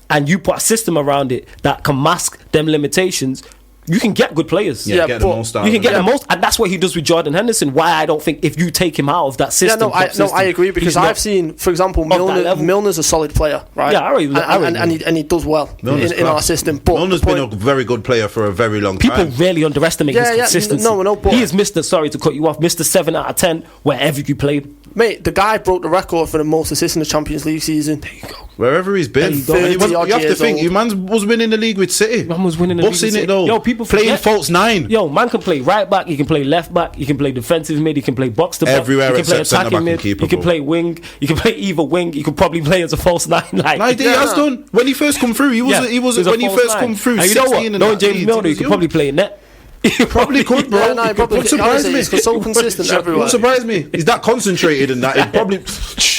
Speaker 1: and you put a system around it that can mask them limitations, you can get good players.
Speaker 2: Get the most out.
Speaker 1: You can get the most, and that's what he does with Jordan Henderson. Why I don't think if you take him out of that system,
Speaker 3: I agree because I've seen, for example, Milner's a solid player, right?
Speaker 1: Yeah,
Speaker 3: and he does well in our system. But
Speaker 2: Milner's been a very good player for a very long time.
Speaker 1: People really underestimate his consistency.
Speaker 3: But
Speaker 1: he is Mr. Sorry to cut you off, Mr. 7 out of 10 wherever you play him.
Speaker 3: Mate, the guy broke the record for the most assists in the Champions League season.
Speaker 1: There you go.
Speaker 2: Wherever he's been, you have to think. Your man was winning the league with City.
Speaker 1: Man was winning the league with City.
Speaker 2: It though.
Speaker 1: Yo, people
Speaker 2: playing false 9.
Speaker 1: Yo, man can play right back. He can play left back. He can play defensive mid. He can play box to box.
Speaker 2: Everywhere
Speaker 1: he can play
Speaker 2: except
Speaker 1: attacking mid. He can play wing. He can play either wing. He could probably play as a false 9. He
Speaker 2: has done. When he first come through, he was when he first come through.
Speaker 1: And you know what? Knowing James Milner, he could probably play net.
Speaker 2: He probably could, bro.
Speaker 3: He probably surprise me. He's so consistent everywhere.
Speaker 2: Won't surprise me. He's that concentrated in that. He probably,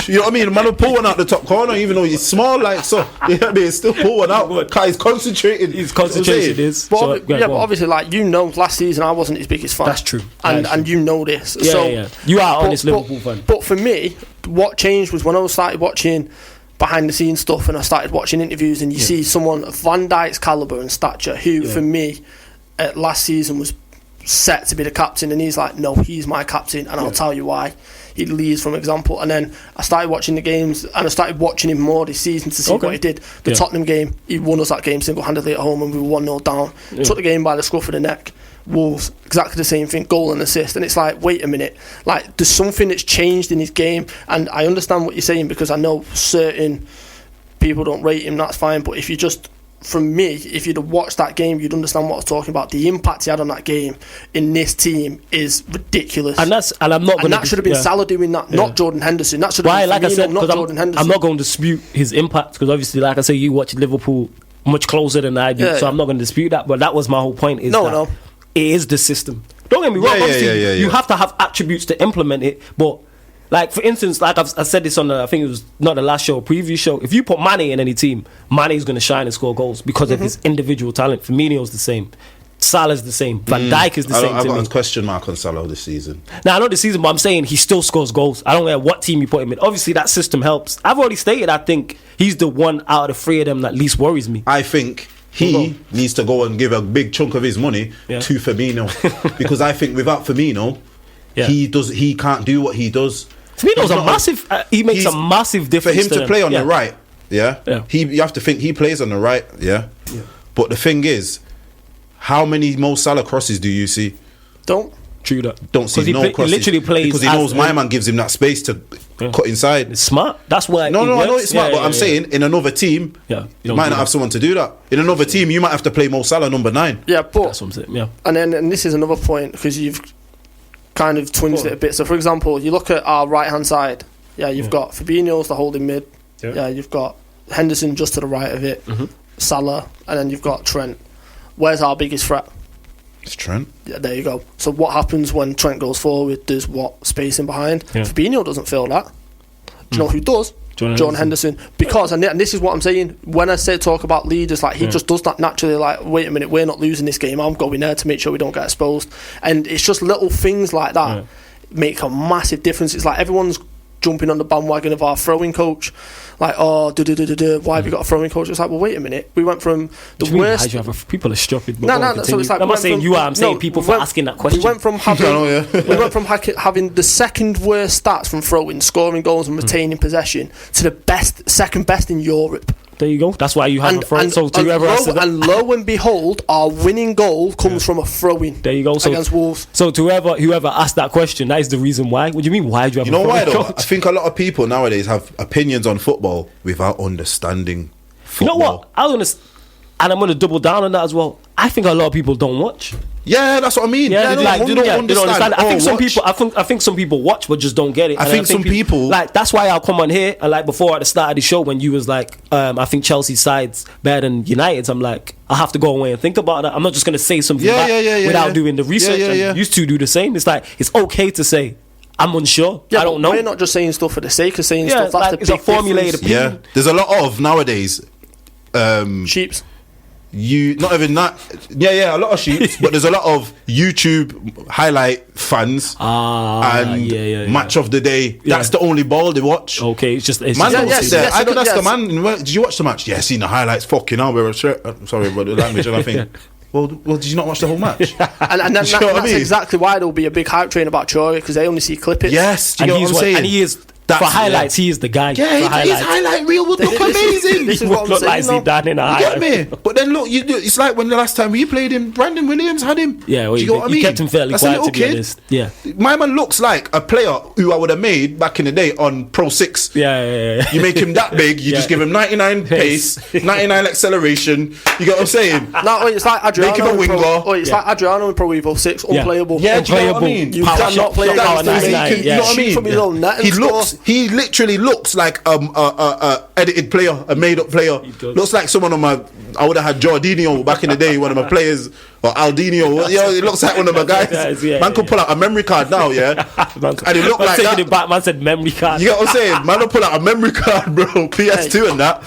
Speaker 2: you know what I mean? The man will pull one out the top corner, even though he's small, like so. You know what I mean? He's still pull one out. He's concentrated.
Speaker 1: His concentration is.
Speaker 3: But obviously, like last season I wasn't his biggest fan.
Speaker 1: That's true.
Speaker 3: And you know this.
Speaker 1: Yeah. You are honest Liverpool fan.
Speaker 3: But for me, what changed was when I started watching behind the scenes stuff, and I started watching interviews, and you see someone of Van Dijk's calibre and stature, who for me, last season was set to be the captain, and he's like, no, he's my captain, and I'll tell you why. He leads from example. And then I started watching the games, and I started watching him more this season to see what he did. The Tottenham game, he won us that game single-handedly at home, and we were 1-0 down. Took the game by the scruff of the neck. Wolves, exactly the same thing, goal and assist. And it's like, wait a minute, like there's something that's changed in his game. And I understand what you're saying, because I know certain people don't rate him, that's fine. But if you just, from me, if you'd have watched that game, you'd understand what I was talking about. The impact he had on that game in this team is ridiculous. And that should have been Salah doing that, not Jordan Henderson. That should have been Firmino, not Jordan Henderson.
Speaker 1: I'm not going to dispute his impact, because obviously, like I say, you watch Liverpool much closer than I do, so I'm not going to dispute that. But that was my whole point. It is the system. Don't get me wrong. You have to have attributes to implement it, but. Like, for instance, like I said this on I think it was not the last show, a preview show. If you put Mane in any team, Mane is going to shine and score goals because of his individual talent. Firmino's the same. Salah's the same. Van Dijk is the same.
Speaker 2: I've got a question mark on Salah this season.
Speaker 1: Now, I know this season, but I'm saying he still scores goals. I don't care what team you put him in. Obviously, that system helps. I've already stated, I think he's the one out of the 3 of them that least worries me.
Speaker 2: I think he needs to go and give a big chunk of his money to Firmino. Because I think without Firmino, he can't do what he does.
Speaker 1: Firmino's a massive. He makes a massive difference
Speaker 2: for him to play on the right. You have to think he plays on the right. But the thing is, How many Mo Salah crosses do you see?
Speaker 3: Don't.
Speaker 1: True that.
Speaker 2: Don't see no crosses.
Speaker 1: He literally plays
Speaker 2: because he knows my man gives him that space to cut inside.
Speaker 1: It's smart. That's why.
Speaker 2: No, I know it's smart, but I'm saying in another team, you might not have someone to do that. In another team, you might have to play Mo Salah number 9.
Speaker 3: Yeah, but
Speaker 1: that's what I'm saying. Yeah,
Speaker 3: and this is another point because you've kind of twinged it a bit. So, for example, you look at our right hand side. Yeah, you've got Fabinho's the holding mid. Yeah, you've got Henderson just to the right of it. Salah, and then you've got Trent. Where's our biggest threat?
Speaker 2: It's Trent.
Speaker 3: Yeah, there you go. So what happens when Trent goes forward? There's what spacing behind. Fabinho doesn't feel that. Do you know who does? John Henderson. Because and this is what I'm saying. When I talk about leaders, like he just does that naturally. Like, wait a minute, we're not losing this game. I'm going there to make sure we don't get exposed. And it's just little things like that make a massive difference. It's like everyone's jumping on the bandwagon of our throwing coach. Like, why have you got a throwing coach? It's like, well, wait a minute. We went from the worst.
Speaker 1: People are stupid.
Speaker 3: No. So it's like,
Speaker 1: I'm not saying you are. I'm saying people for asking that question.
Speaker 3: We went from having the second worst stats from throwing, scoring goals, and retaining possession to the second best in Europe.
Speaker 1: There you go. That's why you have a throw.
Speaker 3: And lo and behold, our winning goal comes from a throw-in.
Speaker 1: There you go. So,
Speaker 3: against Wolves.
Speaker 1: So to whoever asked that question, that is the reason why. What do you mean? Why do you have?
Speaker 2: You know why though? I think a lot of people nowadays have opinions on football without understanding football.
Speaker 1: You know what? I'm gonna double down on that as well. I think a lot of people don't watch.
Speaker 2: Yeah, that's what I mean.
Speaker 1: Yeah,
Speaker 2: they don't understand.
Speaker 1: I think some people watch but just don't get it.
Speaker 2: I think some people
Speaker 1: like that's why I'll come on here and like before at the start of the show when you was like, I think Chelsea's side's better than United's. I'm like, I have to go away and think about that. I'm not just gonna say something without doing the research. And used to do the same. It's like it's okay to say I'm unsure. I don't know.
Speaker 3: We're not just saying stuff for the sake of saying stuff. That's like,
Speaker 1: it's a formulated opinion.
Speaker 2: Yeah, there's a lot of nowadays.
Speaker 3: Sheeps.
Speaker 2: Not even that. A lot of sheep, but there's a lot of YouTube highlight fans and match of the day. That's the only ball they watch.
Speaker 1: Okay, it's just I could
Speaker 2: ask the man, did you watch the match? Yeah, seen the highlights. Fucking hell, sorry about the language and I think. Well, did you not watch the whole match?
Speaker 3: and that's exactly why there'll be a big hype train about Traore because they only see clippings.
Speaker 2: Yes, do you know what I'm saying?
Speaker 1: And he is. For highlights, he is the guy.
Speaker 2: Yeah, his highlight reel would look amazing.
Speaker 3: This is what I'm saying.
Speaker 2: Get me? But then look, it's like when the last time we played him, Brandon Williams had him.
Speaker 1: Yeah, well, he kept him fairly quiet, to be honest. Yeah,
Speaker 2: my man looks like a player who I would have made back in the day on Pro 6.
Speaker 1: Yeah.
Speaker 2: You make him that big, you just give him 99 pace, 99 acceleration. You get what I'm saying?
Speaker 3: No, it's like Adriano.
Speaker 2: Make him a winger.
Speaker 3: It's like Adriano in Pro Evo 6, unplayable.
Speaker 2: Yeah, do you know what I mean?
Speaker 3: You cannot play against him.
Speaker 2: You know what I mean?
Speaker 3: From his own net.
Speaker 2: He literally looks like a edited player, a made up player. Looks like someone I would have had Jorginho back in the day, one of my players, or Aldinho. It looks like one of my guys. Man could pull out a memory card now, and it looked like that.
Speaker 1: It back, man said memory card.
Speaker 2: You get what I'm saying? Man will pull out a memory card, bro. PS2 and that.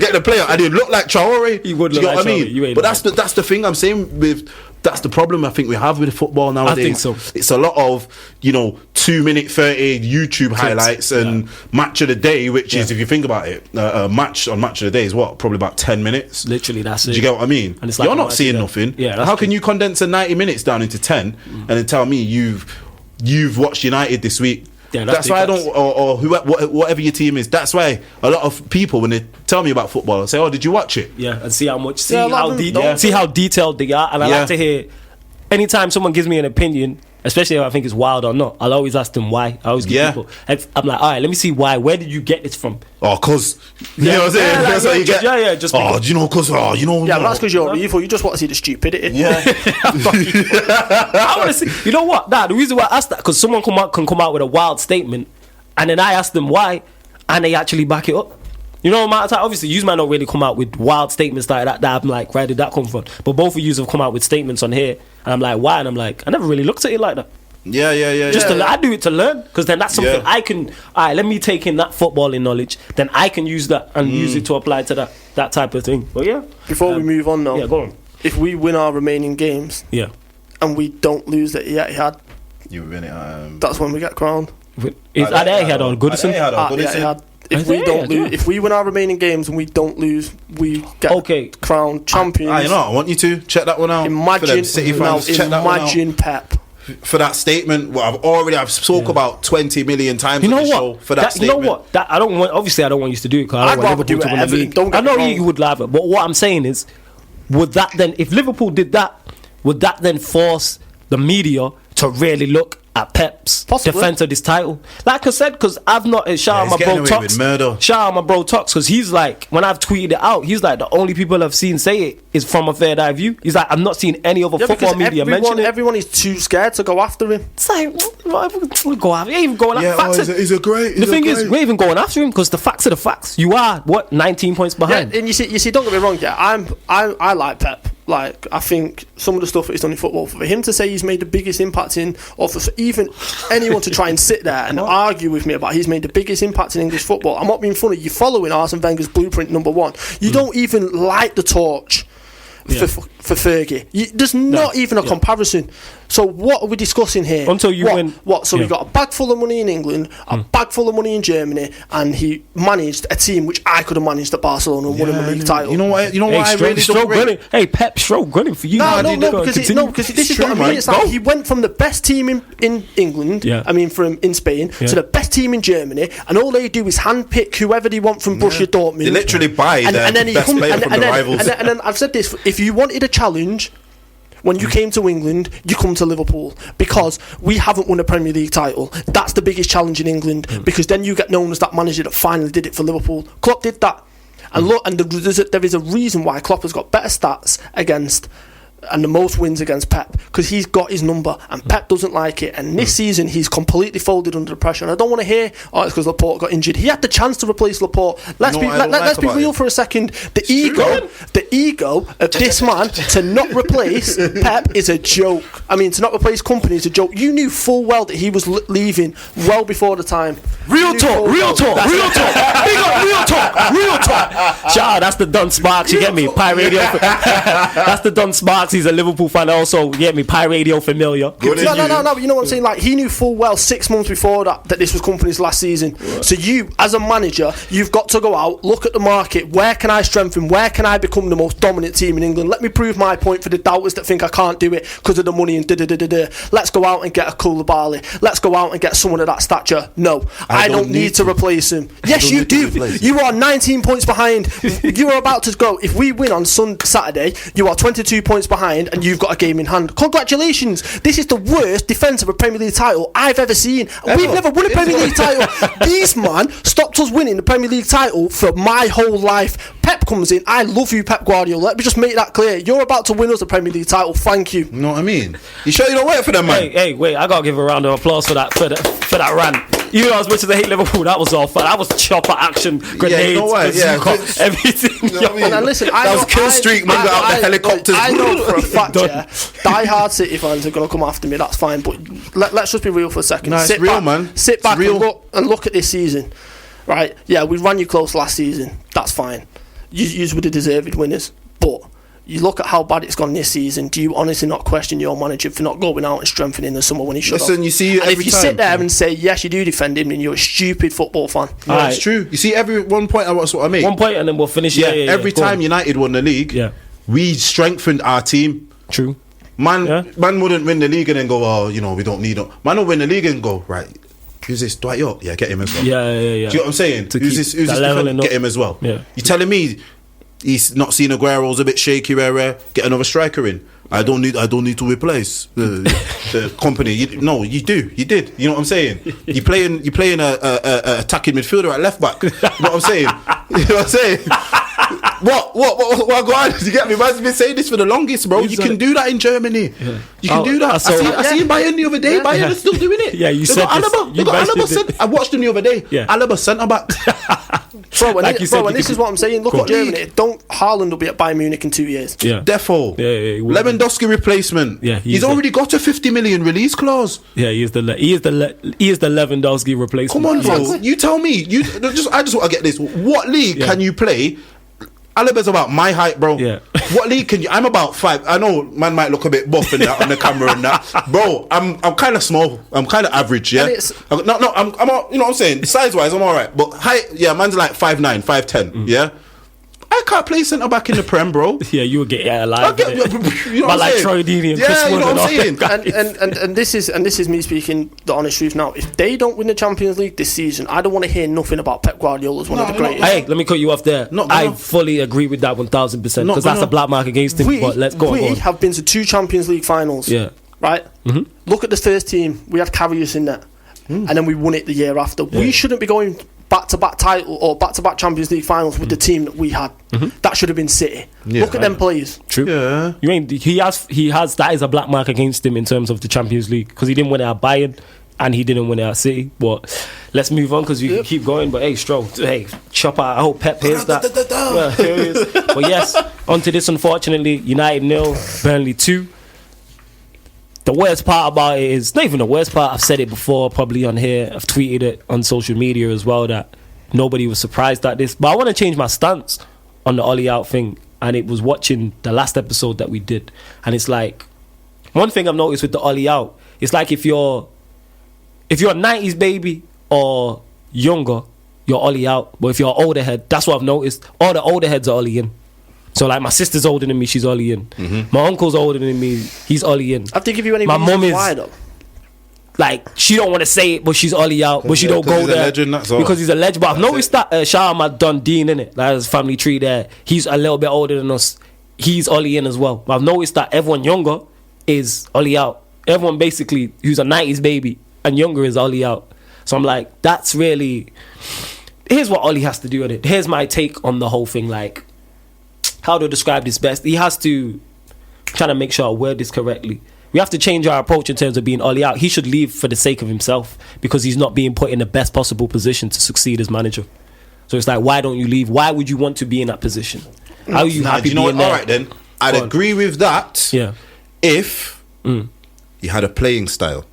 Speaker 2: Get the player, and it look like Traore.
Speaker 1: He would look
Speaker 2: like
Speaker 1: Traore.
Speaker 2: Do you get what I mean? But that's the thing I'm saying with. That's the problem I think we have with football nowadays.
Speaker 1: I think so.
Speaker 2: It's a lot of 2-minute 30 YouTube highlights and match of the day, which is, if you think about it, a match on match of the day is probably about 10 minutes.
Speaker 1: Literally, that's it.
Speaker 2: Do you get what I mean?
Speaker 1: And it's like
Speaker 2: you're not seeing nothing.
Speaker 1: Yeah,
Speaker 2: how can you condense a 90 minutes down into 10 and then tell me you've watched United this week?
Speaker 1: Yeah,
Speaker 2: that's why I don't, or whatever your team is. That's why a lot of people, when they tell me about football, I say, "Oh, did you watch it?"
Speaker 1: Yeah, and see how much, see how detailed they are. And I like to hear. Anytime someone gives me an opinion, especially if I think it's wild or not, I'll always ask them why. I always give people. I'm like, all right, let me see why. Where did you get this from?
Speaker 2: Oh, cause you know what I'm saying. That's what you get.
Speaker 1: Yeah. Just
Speaker 2: do you know? Cause
Speaker 3: Yeah, but that's because you're evil. You just want to see the stupidity.
Speaker 2: Yeah.
Speaker 1: I want to see. You know what? The reason why I asked that because someone can come out with a wild statement, and then I ask them why, and they actually back it up. You know, obviously, you might not really come out with wild statements like that. I'm like, where did that come from? But both of you have come out with statements on here, and I'm like, why? And I'm like, I never really looked at it like that.
Speaker 2: Yeah.
Speaker 1: I do it to learn, because then that's something I can. All right, let me take in that footballing knowledge. Then I can use that and use it to apply to that type of thing. But yeah.
Speaker 3: Before we move on, though,
Speaker 1: go on.
Speaker 3: If we win our remaining games, and we don't lose at Etihad,
Speaker 2: you win it.
Speaker 3: That's when we get crowned.
Speaker 1: Is Etihad or Goodison?
Speaker 3: If we win our remaining games and we don't lose, we get crowned champions.
Speaker 2: I want you to check that one out.
Speaker 3: Imagine
Speaker 2: City fans, check that one out.
Speaker 3: Pep.
Speaker 2: For that statement, I've spoke about 20 million times on the show for that statement.
Speaker 1: You know what? I don't want you to do it, because
Speaker 3: I'd rather do it.
Speaker 1: I know you would love it, but what I'm saying is, would that then, if Liverpool did that, would that then force the media to really look at Pep's defense of this title? Like I said, because I've not shout out my bro Tox. Shout out my bro Tox, because he's like, when I've tweeted it out, he's like, the only people I've seen say it is from a third eye view. He's like, I've not seen any other football media mention it.
Speaker 3: Everyone is too scared to go after him.
Speaker 1: It's like, we go after him. He ain't even going after him.
Speaker 2: He's a great.
Speaker 1: The thing is, we're even going after him because the facts are the facts. You are 19 points behind.
Speaker 3: Yeah, and you see, don't get me wrong. Yeah, I like Pep. Like, I think some of the stuff that he's done in football, for him to say he's made the biggest impact or for even anyone to try and sit there and argue with me about he's made the biggest impact in English football, I'm not being funny. You're following Arsene Wenger's blueprint number one. You don't even light the torch for Fergie. There's not even a comparison. So what are we discussing here?
Speaker 1: Until you win.
Speaker 3: What? So we got a bag full of money in England, a bag full of money in Germany, and he managed a team which I could have managed at Barcelona and won him a league title.
Speaker 2: You know what? I really don't rate.
Speaker 1: Hey, Pep, stroke gunning for you.
Speaker 3: No, because this is what I mean. It's like he went from the best team in England, in Spain, to the best team in Germany, and all they do is handpick whoever they want from Borussia Dortmund.
Speaker 2: They literally buy the best player from the rivals.
Speaker 3: And then I've said this: if you wanted a challenge, when you came to England, you come to Liverpool, because we haven't won a Premier League title. That's the biggest challenge in England, because then you get known as that manager that finally did it for Liverpool. Klopp did that, and look, and there is a reason why Klopp has got better stats against and the most wins against Pep, because he's got his number and Pep doesn't like it, and this season he's completely folded under the pressure. And I don't want to hear it's because Laporte got injured. He had the chance to replace Laporte. Let's be real for a second. The ego of this man to not replace Pep is a joke. I mean, to not replace Kompany is a joke. You knew full well that he was leaving well before the time.
Speaker 1: Real talk. Big up real talk. Shout, that's the Don Sparks, you get me? Pie Radio. That's the Don Sparks. He's a Liverpool fan also. You get me? Pie Radio familiar.
Speaker 3: No. You know what I'm saying? Like, he knew full well 6 months before that this was Kompany's last season. Right. So you, as a manager, you've got to go out, look at the market. Where can I strengthen? Where can I become the most dominant team in England? Let me prove my point for the doubters that think I can't do it because of the money and da-da-da-da-da. Let's go out and get a Koulibaly. Let's go out and get someone of that stature. No, I don't need to replace him. Yes, you do. You are 19 points behind. You are about to go. If we win on Saturday, you are 22 points behind and you've got a game in hand. Congratulations. This is the worst defence of a Premier League title I've ever seen. We've never won a Premier League title. These man stopped us winning the Premier League title for my whole life. Pep comes in. I love you, Pep Guardiola. Let me just make that clear. You're about to win us the Premier League title. Thank you.
Speaker 2: You know what I mean? You sure you don't wait for them, man?
Speaker 1: Hey, wait. I gotta give a round of applause for that rant. Even as much as I hate Liverpool, that was all fun. That was chopper action, grenades, everything.
Speaker 3: You know what I mean? And listen,
Speaker 2: that was kill streak, man. Got out the helicopters.
Speaker 3: I know for a fact, die-hard City fans are going to come after me. That's fine, but let's just be real for a second.
Speaker 2: No, it's real, man.
Speaker 3: Sit back and look at this season, right? Yeah, we ran you close last season. That's fine. You were the deserved winners, but you look at how bad it's gone this season. Do you honestly not question your manager for not going out and strengthening the summer when he should have?
Speaker 2: Listen, you see,
Speaker 3: if you sit there and say yes, you do defend him, then you're a stupid football fan.
Speaker 2: Yeah, it's true. You see, every 1 point. That's what I mean.
Speaker 1: 1 point, and then we'll finish.
Speaker 2: Every time United won the league, we strengthened our team.
Speaker 1: True.
Speaker 2: Man wouldn't win the league and then go, we don't need him. Man will win the league and go, right, who's this? Dwight York? Yeah, get him as well.
Speaker 1: Yeah.
Speaker 2: Do you know what I'm saying? Who's this? Get him as well. Yeah. You telling me he's not seen Aguero's a bit shaky, get another striker in? I don't need to replace the Kompany. You did. You know what I'm saying? You playing a attacking midfielder at left back. You know what I'm saying? You know what I'm saying? What go on? You get me? Man's been saying this for the longest, bro. You can do that in Germany. Yeah. You can do that. I seen Bayern the other day. Bayern is still doing it.
Speaker 1: Yeah, you said
Speaker 2: Alaba. They got Alaba. I watched him the other day. Yeah. Alaba centre back.
Speaker 3: Bro, and this is what I'm saying. Look at Germany. Haaland will be at Bayern Munich in 2 years.
Speaker 2: Yeah. Defo. Yeah. Lewandowski replacement. Yeah. He's already got a 50 million release clause.
Speaker 1: Yeah, he is the Lewandowski replacement.
Speaker 2: Come on, bro. You tell me. I just want to get this. What league can you play? Alaba's about my height, bro. Yeah. What league can you? I'm about 5. I know man might look a bit buff in that on the camera and that, bro. I'm kind of small. I'm kind of average. Yeah. I'm you know what I'm saying. Size wise, I'm alright. But height, man's like 5'9", 5'10". Yeah. I can't play centre back in the Prem, bro.
Speaker 1: Yeah, you would get alive.
Speaker 2: You know what I'm saying?
Speaker 1: Troy Deeney and Chris
Speaker 2: you know what I'm
Speaker 3: saying? And this is me speaking the honest truth now. If they don't win the Champions League this season, I don't want to hear nothing about Pep Guardiola as one of the greatest.
Speaker 1: Hey, let me cut you off there. I fully agree with that 1000% because that's a black mark against him. But let's go on.
Speaker 3: We have been to 2 Champions League finals.
Speaker 1: Yeah.
Speaker 3: Right? Mm-hmm. Look at the first team. We had Karius in there. And then we won it the year after. Yeah. We shouldn't be going back-to-back title or back-to-back Champions League finals with the team that we had. That should have been City. Look at them players.
Speaker 1: True.
Speaker 2: Yeah.
Speaker 1: He has that is a black mark against him in terms of the Champions League because he didn't win it at Bayern and he didn't win it at City. But let's move on because we can keep going. But hey, Stroll, hey, chopper. I hope Pep hears that. Well, here he is. But yes, on to this. Unfortunately, United 0, Burnley 2. The worst part about it is, not even the worst part, I've said it before, probably on here, I've tweeted it on social media as well, that nobody was surprised at this. But I want to change my stance on the Ollie out thing, and it was watching the last episode that we did. And it's like, one thing I've noticed with the Ollie out, it's like if you're a 90s baby or younger, you're Ollie out. But if you're an older head, that's what I've noticed, all the older heads are Ollie in. So like my sister's older than me, she's Ollie in. My uncle's older than me, he's Ollie in.
Speaker 3: Have to give you any
Speaker 1: my mum is
Speaker 3: why though?
Speaker 1: Like she don't want to say it, but she's Ollie out, but she don't go there
Speaker 2: legend,
Speaker 1: because he's a legend. But I've noticed that shout out my Don Dean innit, like his family tree there. He's a little bit older than us. He's Ollie in as well. But I've noticed that everyone younger is Ollie out. Everyone basically who's a 90s baby and younger is Ollie out. So I'm like, that's really. Here's what Ollie has to do with it. Here's my take on the whole thing. Like, how to describe this best? He has to try to make sure I word this correctly. We have to change our approach in terms of being Ollie out. He should leave for the sake of himself because he's not being put in the best possible position to succeed as manager. So it's like, why don't you leave? Why would you want to be in that position? How are you happy being there?
Speaker 2: All right then, I'd agree with that.
Speaker 1: Yeah.
Speaker 2: If he had a playing style,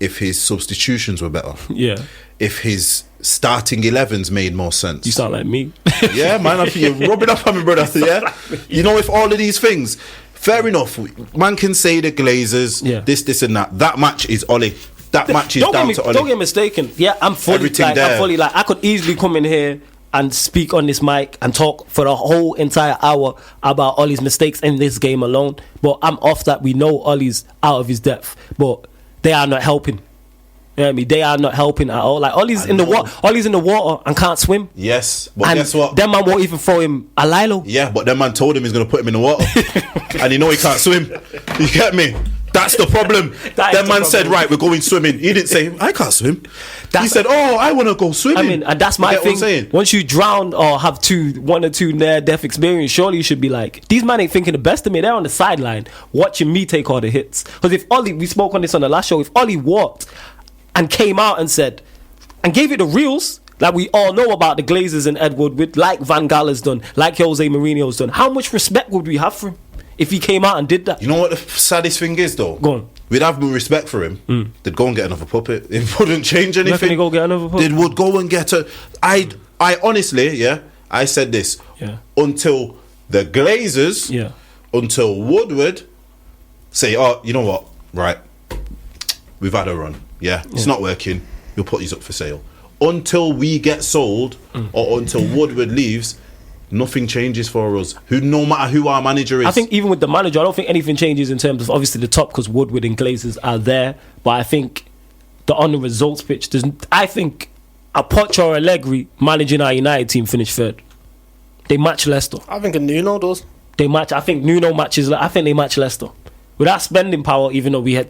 Speaker 2: if his substitutions were better,
Speaker 1: yeah,
Speaker 2: if his starting 11s made more sense.
Speaker 1: You sound like me.
Speaker 2: Yeah, man, I think you're rubbing up on me, brother. Yeah, you know, if all of these things, fair enough. Man can say the Glazers, this and that. That match is Ollie. That match is down to Ollie.
Speaker 1: Don't get mistaken. Yeah, I'm fully like, I could easily come in here and speak on this mic and talk for the whole entire hour about Ollie's mistakes in this game alone. But I'm off that. We know Ollie's out of his depth, but they are not helping. You know what I mean? They are not helping at all. Like Ollie's in the water. Ollie's in the water and can't swim.
Speaker 2: Yes, but
Speaker 1: and
Speaker 2: guess what?
Speaker 1: Them man won't even throw him a lilo.
Speaker 2: Yeah, but them man told him he's gonna put him in the water, and he know he can't swim. You get me? That's the problem. That man said, "Right, we're going swimming." He didn't say, "I can't swim." He said, "Oh, I want to go swimming."
Speaker 1: I mean, and that's my thing. Once you drown or have one or two near-death experience, surely you should be like, these men ain't thinking the best of me. They're on the sideline watching me take all the hits. Because if Ollie, we spoke on this on the last show, if Ollie walked and came out and said, and gave it the reels, like we all know about the Glazers and Ed Woodward, like Van Gaal's done, like Jose Mourinho's done, how much respect would we have for him if he came out and did that?
Speaker 2: You know what the saddest thing is though?
Speaker 1: Go on.
Speaker 2: We'd have more respect for him. They'd go and get another puppet. It wouldn't change anything.
Speaker 1: They go get another puppet?
Speaker 2: They would go and get a... I honestly, I said this.
Speaker 1: Yeah.
Speaker 2: Until the Glazers, until Woodward say, oh, you know what? Right. We've had a run. Yeah. It's not working. We'll put these up for sale. Until we get sold or until Woodward leaves, nothing changes for us. No matter who our manager is.
Speaker 1: I think even with the manager, I don't think anything changes in terms of obviously the top because Woodward and Glazers are there. But I think on the results pitch, I think a Poch or Allegri managing our United team finish third. They match Leicester.
Speaker 3: I think a Nuno does.
Speaker 1: I think Nuno matches. I think they match Leicester. Without spending power, even though we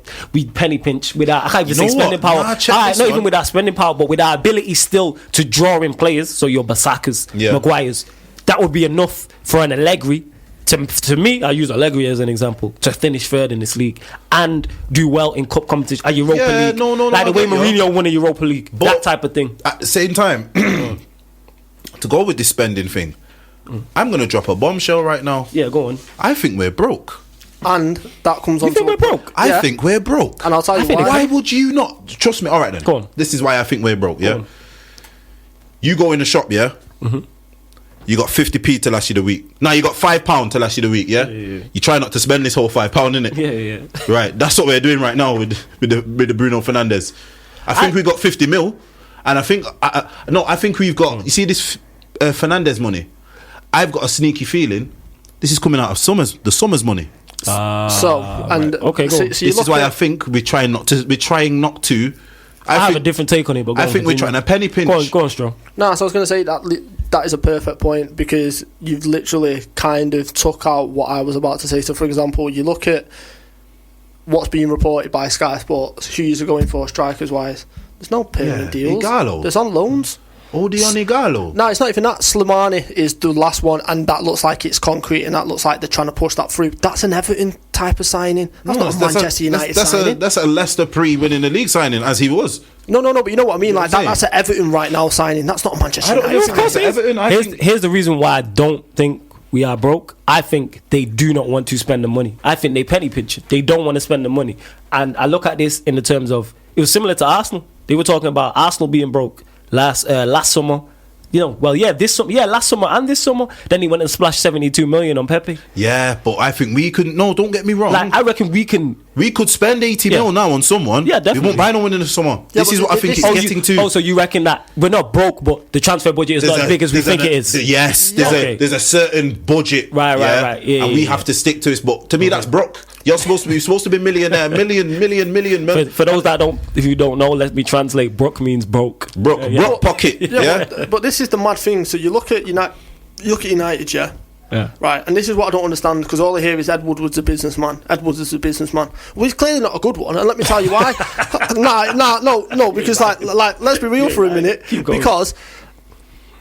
Speaker 1: penny pinch, without, I can't even say spending power. Not even without spending power, but with our ability still to draw in players, so your Basakas, Maguires, that would be enough for an Allegri. To me, I use Allegri as an example, to finish third in this league and do well in cup competition, a Europa League. Like the way Mourinho won a Europa League, but that type of thing.
Speaker 2: At the same time, to go with this spending thing, I'm going to drop a bombshell right now.
Speaker 1: Yeah, go on.
Speaker 2: I think we're broke.
Speaker 3: And that comes on.
Speaker 1: You think we're broke?
Speaker 2: I think we're broke.
Speaker 3: And I'll tell you why.
Speaker 2: Why would you not? Trust me. All right then.
Speaker 1: Go on.
Speaker 2: This is why I think we're broke. Yeah. You go in the shop. Yeah. You got 50p to last you the week. Now you got £5 to last you the week. Yeah. You try not to spend this whole £5, innit?
Speaker 1: Yeah.
Speaker 2: Right. That's what we're doing right now with the Bruno Fernandes. I think we got 50 mil, and I think I think we've got. You see this Fernandes money. I've got a sneaky feeling this is coming out of the Summers money.
Speaker 1: Okay, go on.
Speaker 2: This is why I think we're trying not to.
Speaker 1: I have a different take on it, but
Speaker 2: I think we're trying to penny pinch.
Speaker 1: Go on, Strong.
Speaker 3: No, so I was going to say that is a perfect point, because you've literally kind of took out what I was about to say. So, for example, you look at what's being reported by Sky Sports, who you're going for strikers wise. There's no permanent deals.
Speaker 2: Igalo.
Speaker 3: There's on loans.
Speaker 2: Odion Igalo.
Speaker 3: No, it's not even that. Slimani is the last one, and that looks like it's concrete, and that looks like they're trying to push that through. That's an Everton type of signing. That's not a Manchester United signing.
Speaker 2: That's a Leicester pre-winning the league signing, as he was.
Speaker 3: No, but you know what I mean? That's an Everton right now signing. That's not a Manchester United signing.
Speaker 2: Of course, Everton.
Speaker 1: Here's the reason why I don't think we are broke. I think they do not want to spend the money. I think they penny pinch it. They don't want to spend the money. And I look at this in the terms of, it was similar to Arsenal. They were talking about Arsenal being broke last summer. Last summer and this summer. Then he went and splashed 72 million on Pepe.
Speaker 2: Yeah, but I think we couldn't. No, don't get me wrong.
Speaker 1: I reckon we could
Speaker 2: spend 80 mil now on someone.
Speaker 1: Yeah, definitely.
Speaker 2: We won't buy no one in the summer. This is what I think he's getting to.
Speaker 1: Oh, so you reckon that we're not broke, but the transfer budget is not as big as we think it is?
Speaker 2: Yes, there's a certain budget.
Speaker 1: Right. Yeah,
Speaker 2: and we have to stick to this. But to me, that's broke. You're supposed to be millionaire. million.
Speaker 1: For those that if you don't know, let me translate. Broke means broke.
Speaker 2: Broke pocket. Yeah.
Speaker 3: But this is the mad thing. So you look at United, yeah. Right, and this is what I don't understand, because all I hear is Ed Woodward's a businessman. Well, he's clearly not a good one, and let me tell you why. No, because like let's be real for a minute. Because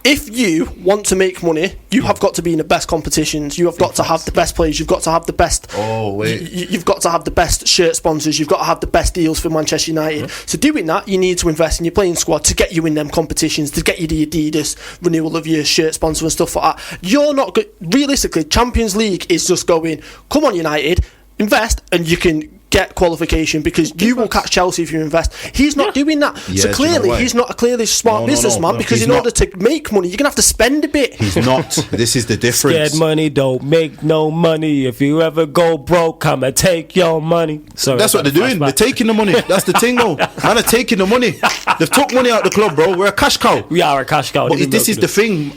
Speaker 3: if you want to make money, you have got to be in the best competitions. You have got to have the best players. You've got to have the best.
Speaker 2: Oh wait!
Speaker 3: You've got to have the best shirt sponsors. You've got to have the best deals for Manchester United. So doing that, you need to invest in your playing squad to get you in them competitions, to get you the Adidas renewal of your shirt sponsor and stuff like that. You're not realistically. Champions League is just going. Come on, United, invest, and you can get qualification, because you will catch Chelsea if you invest. He's not doing that. So clearly he's not a clearly smart businessman, because in order to make money, you're going to have to spend a bit.
Speaker 2: He's not. This is the difference.
Speaker 1: Scared money don't make no money. If you ever go broke, come and take your money. Sorry,
Speaker 2: that's what they're doing. They're taking the money. That's the thing, though. Man, they're taking the money. They've took money out of the club, bro. We're a cash cow.
Speaker 1: We are a cash cow.
Speaker 2: But this is the thing.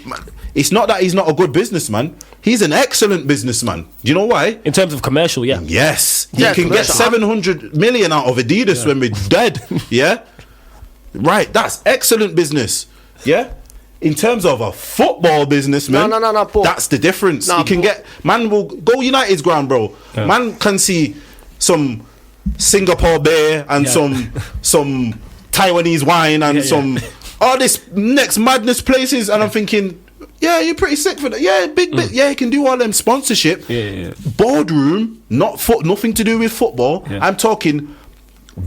Speaker 2: It's not that he's not a good businessman. He's an excellent businessman. Do you know why?
Speaker 1: In terms of commercial, yeah.
Speaker 2: Yes. You can get 700 million out of Adidas when we're dead. Yeah? Right. That's excellent business. Yeah? In terms of a football businessman,
Speaker 3: no,
Speaker 2: that's the difference. You can get... Man will go United's ground, bro. Yeah. Man can see some Singapore beer and some Taiwanese wine and some... all this next madness places, and I'm thinking... Yeah, you're pretty sick for that. Yeah, big bit. Yeah, you can do all them sponsorship.
Speaker 1: Yeah.
Speaker 2: Boardroom, nothing to do with football. Yeah. I'm talking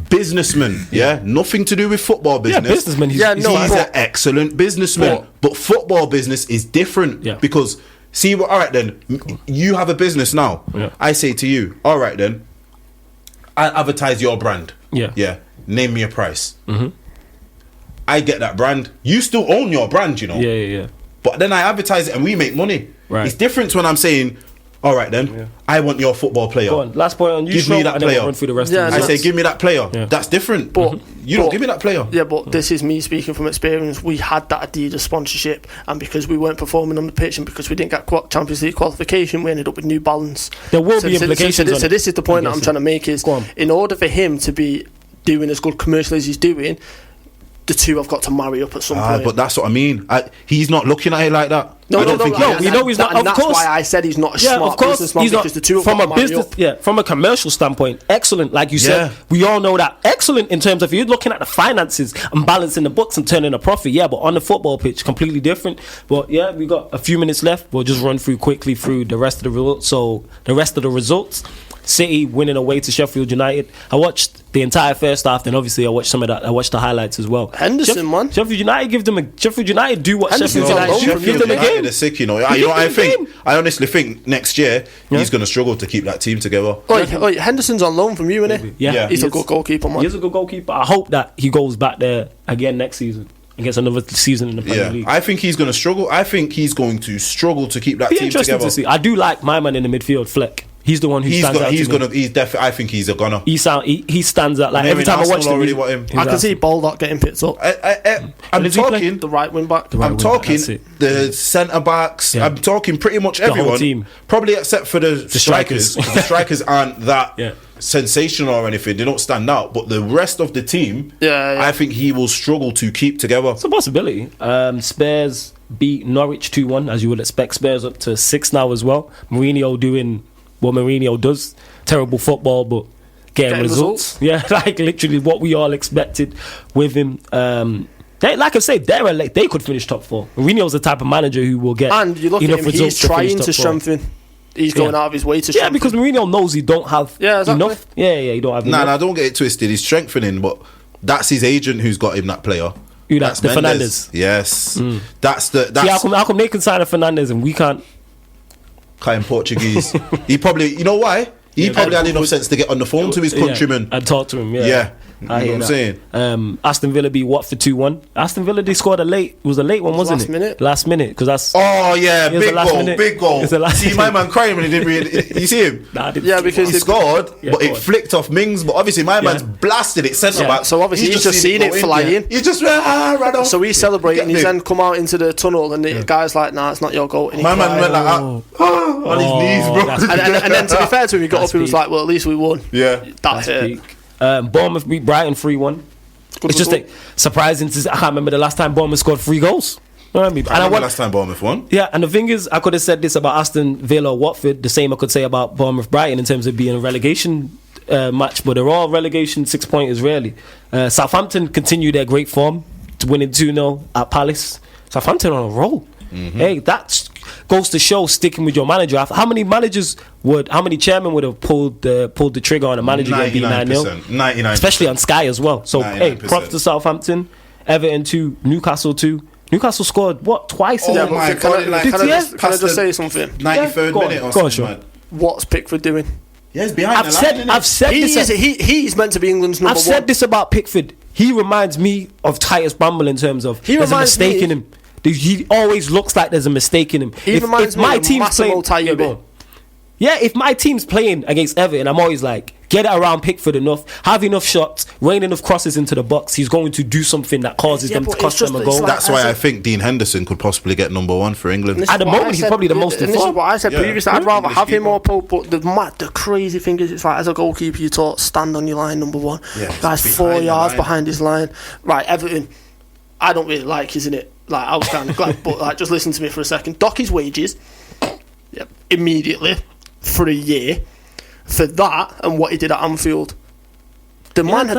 Speaker 2: businessman. Yeah, nothing to do with football business.
Speaker 1: Yeah, businessman.
Speaker 2: He's an excellent businessman. But football business is different.
Speaker 1: Yeah.
Speaker 2: Because all right then, you have a business now.
Speaker 1: Yeah.
Speaker 2: I say to you, all right then, I advertise your brand.
Speaker 1: Yeah.
Speaker 2: Name me a price.
Speaker 1: Mm-hmm.
Speaker 2: I get that brand. You still own your brand, you know.
Speaker 1: Yeah.
Speaker 2: But then I advertise it and we make money.
Speaker 1: Right.
Speaker 2: It's different when I'm saying, all right then, I want your football player.
Speaker 1: Go on, last point on you.
Speaker 2: Give me that player.
Speaker 1: Run through the rest
Speaker 2: I say, give me that player. Yeah. That's different. But you don't give me that player.
Speaker 3: Yeah, but this is me speaking from experience. We had that Adidas sponsorship, and because we weren't performing on the pitch and because we didn't get Champions League qualification, we ended up with New Balance.
Speaker 1: There will be implications.
Speaker 3: So this is the point that I'm trying to make is, in order for him to be doing as good commercially as he's doing, the two have got to marry up at some point.
Speaker 2: But that's what I mean. He's not looking at it like that.
Speaker 3: No,
Speaker 1: you know he's not.
Speaker 3: And that's why I said he's not a smart businessman, because the two have got to marry up.
Speaker 1: Yeah, from a commercial standpoint, excellent. Like you said, we all know that excellent in terms of you're looking at the finances and balancing the books and turning a profit. Yeah, but on the football pitch, completely different. But yeah, we got a few minutes left. We'll just run quickly through the rest of the results. So the rest of the results. City winning away to Sheffield United. I watched the entire first half, then obviously I watched some of that. I watched the highlights as well.
Speaker 3: Man.
Speaker 1: Sheffield United Sheffield United do what Sheffield United do. Give them a game.
Speaker 2: They're sick, you know. You know what I think? I honestly think next year he's going to struggle to keep that team together.
Speaker 3: Henderson's on loan from you, isn't he?
Speaker 1: Yeah.
Speaker 3: He's a good goalkeeper, man.
Speaker 1: He's a good goalkeeper. I hope that he goes back there again next season and gets another season in the Premier League.
Speaker 2: I think he's going to struggle. I think he's going to struggle to keep that team together.
Speaker 1: Interesting to see. I do like my man in the midfield, Fleck. He's the one who stands out.
Speaker 2: He's definitely. I think he's a gunner.
Speaker 1: He stands out like every time I watch him.
Speaker 2: Already want him.
Speaker 3: I can see Baldock getting picked up.
Speaker 2: I'm talking
Speaker 3: the right wing back.
Speaker 2: I'm talking the centre backs. Yeah. I'm talking pretty much everyone. Team. Probably except for the strikers. The strikers aren't that sensational or anything. They don't stand out. But the rest of the team, I think he will struggle to keep together.
Speaker 1: It's a possibility. Spurs beat Norwich 2-1, as you would expect. Spurs up to 6 now as well. Mourinho doing what Mourinho does. Terrible football, but getting results. Yeah, like literally what we all expected with him. Like I say, they could finish top 4. Mourinho's the type of manager who will get
Speaker 3: and you look enough at him, he's trying to strengthen. He's going out of his way to strengthen.
Speaker 1: Yeah, because Mourinho knows he don't have enough. Yeah, he don't have enough.
Speaker 2: Nah, don't get it twisted. He's strengthening, but that's his agent who's got him that player.
Speaker 1: That's the Fernandes.
Speaker 2: Yes. That's
Speaker 1: See, how come they can sign a Fernandes and we can't?
Speaker 2: In Portuguese. He probably, you know why? He probably had enough sense to get on the phone to his countrymen
Speaker 1: and talk to him.
Speaker 2: Yeah. I hear what I'm
Speaker 1: saying. Aston Villa beat Watford 2-1. Aston Villa, they scored it was a late one, wasn't it? Last minute, because that's.
Speaker 2: Oh yeah, big goal. See my man crying when he didn't really. You see him?
Speaker 1: Nah,
Speaker 2: because he scored, but it flicked off Mings. But obviously my man's blasted it centre back.
Speaker 3: So obviously he's just seen it flying.
Speaker 2: He just ran off.
Speaker 3: So he's celebrating. He's then come out into the tunnel, and the guy's like, "Nah, it's not your goal."
Speaker 2: My man went like that on his knees, bro.
Speaker 3: And then to be fair to him, he got up. He was like, "Well, at least we won."
Speaker 2: Yeah,
Speaker 3: that's it.
Speaker 1: Bournemouth beat Brighton 3-1. It's just surprising to see. I can't remember the last time Bournemouth scored 3 goals. You know what I mean?
Speaker 2: I remember last time Bournemouth won.
Speaker 1: Yeah, and the thing is, I could have said this about Aston Villa or Watford. The same I could say about Bournemouth Brighton in terms of being a relegation match, but they're all relegation 6-pointers really. Southampton continue their great form, winning 2-0 at Palace. Southampton on a roll. Hey, that goes to show sticking with your manager. How many chairmen would have pulled the trigger on a manager getting beat 9-0?
Speaker 2: 99%.
Speaker 1: Especially on Sky as well. So 99%. Hey, props to Southampton. Everton 2, Newcastle 2. Newcastle scored twice?
Speaker 3: Oh my God! Can I just say something?
Speaker 2: 93rd minute or something. Sure.
Speaker 3: What's Pickford doing?
Speaker 2: Yeah, he's behind the line.
Speaker 1: I've said this.
Speaker 3: He's meant to be England's number 1.
Speaker 1: I've said this about Pickford. He reminds me of Titus Bramble in terms of there's a mistake in him. He always looks like there's a mistake in him.
Speaker 3: If my team's playing,
Speaker 1: if my team's playing against Everton, I'm always like, get it around Pickford enough, have enough shots, rain enough crosses into the box. He's going to do something that causes them to cost them a goal.
Speaker 2: That's why I think Dean Henderson could possibly get number 1 for England.
Speaker 1: At the moment, he's probably the most
Speaker 3: informed. This is what I said previously. I'd rather have him or Pope. But the crazy thing is, it's like as a goalkeeper, you taught stand on your line, number 1. Guy's 4 yards behind his line. Right, Everton. I don't really like, isn't it? Like, I was kind of glad, but like, just listen to me for a second. Dock his wages immediately for a year for that and what he did at Anfield. The man has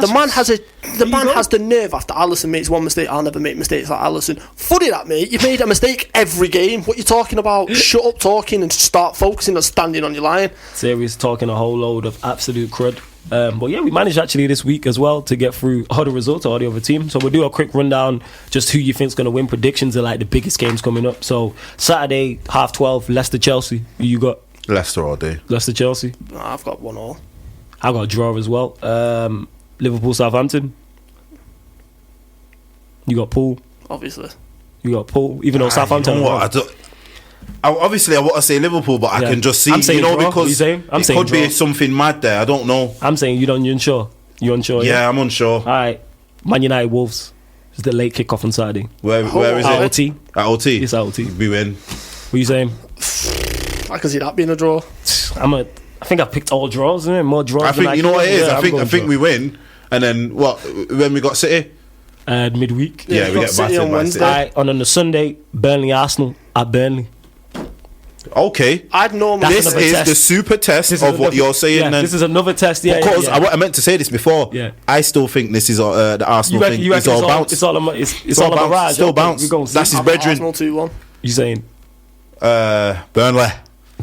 Speaker 3: the nerve after Alisson makes one mistake. I'll never make mistakes like Alisson. Funny that, mate. You've made a mistake every game. What are you talking about? Shut up talking and start focusing on standing on your line.
Speaker 1: Serious talking a whole load of absolute crud. But yeah, we managed actually this week as well to get through all the results of all the other teams. So we'll do a quick rundown, just who you think's going to win. Predictions are like the biggest games coming up. So Saturday, 12:30, Leicester Chelsea. Who you got?
Speaker 2: Leicester all day.
Speaker 1: Leicester Chelsea.
Speaker 3: I've got 1-1.
Speaker 1: I got a draw as well. Liverpool Southampton. You got Pool.
Speaker 3: Obviously.
Speaker 1: You got Pool. Even though Southampton.
Speaker 2: You know what? I want to say Liverpool, but I can just see, because it could be something mad there. I don't know.
Speaker 1: I'm saying you're unsure. You're unsure.
Speaker 2: Yeah, I'm unsure.
Speaker 1: All right, Man United Wolves. It's the late kickoff on Saturday.
Speaker 2: Where is it?
Speaker 1: At OT.
Speaker 2: At OT.
Speaker 1: It's at OT.
Speaker 2: We win.
Speaker 1: What are you saying?
Speaker 3: I can see that being a draw.
Speaker 1: I think I picked all draws. Isn't it? More draws.
Speaker 2: I think you know what it is. I think we win, and then what? When we got City.
Speaker 1: Midweek.
Speaker 2: Yeah, we get battered
Speaker 3: on Wednesday.
Speaker 1: And on the Sunday, Burnley Arsenal at Burnley.
Speaker 2: Okay, this is the super test of what you're saying.
Speaker 1: Yeah,
Speaker 2: then
Speaker 1: this is another test. Yeah,
Speaker 2: because I meant to say this before.
Speaker 1: Yeah,
Speaker 2: I still think this is the Arsenal thing. It's all bounce.
Speaker 1: It's all a mirage.
Speaker 2: Still bounce. That's his brethren.
Speaker 3: Arsenal 2-1.
Speaker 1: You saying?
Speaker 2: Burnley.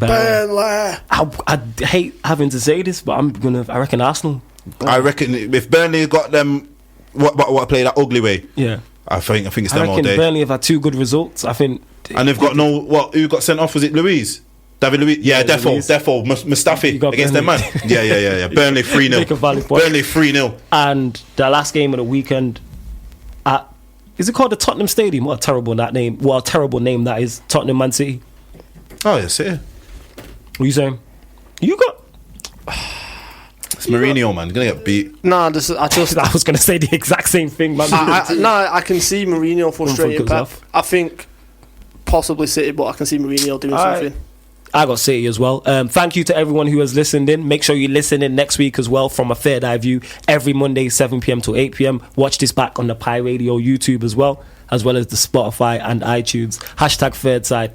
Speaker 1: I hate having to say this, but I reckon Arsenal.
Speaker 2: I reckon if Burnley got them, what play that ugly way.
Speaker 1: Yeah,
Speaker 2: I think it's them all day.
Speaker 1: Burnley have had 2 good results. I think.
Speaker 2: And they've got who got sent off? Was it Luiz? David Luiz? Yeah, Defo, Mustafi against their man. Yeah. Burnley 3-0. Burnley 3-0.
Speaker 1: And the last game of the weekend is it called the Tottenham Stadium? What a terrible name that is. Tottenham Man City.
Speaker 2: Oh, yes, yeah.
Speaker 1: What are you saying? You got.
Speaker 2: It's Mourinho, man. He's gonna get beat.
Speaker 3: Nah, I was
Speaker 1: gonna say the exact same thing, man.
Speaker 3: I can see Mourinho frustrated Pep. I think possibly City, but I can see Mourinho doing something.
Speaker 1: I got City as well. Thank you to everyone who has listened in. Make sure you listen in next week as well from a Third Eye View every Monday 7 p.m. to 8 p.m. Watch this back on the Pi Radio YouTube as well as the Spotify and iTunes. #ThirdSide.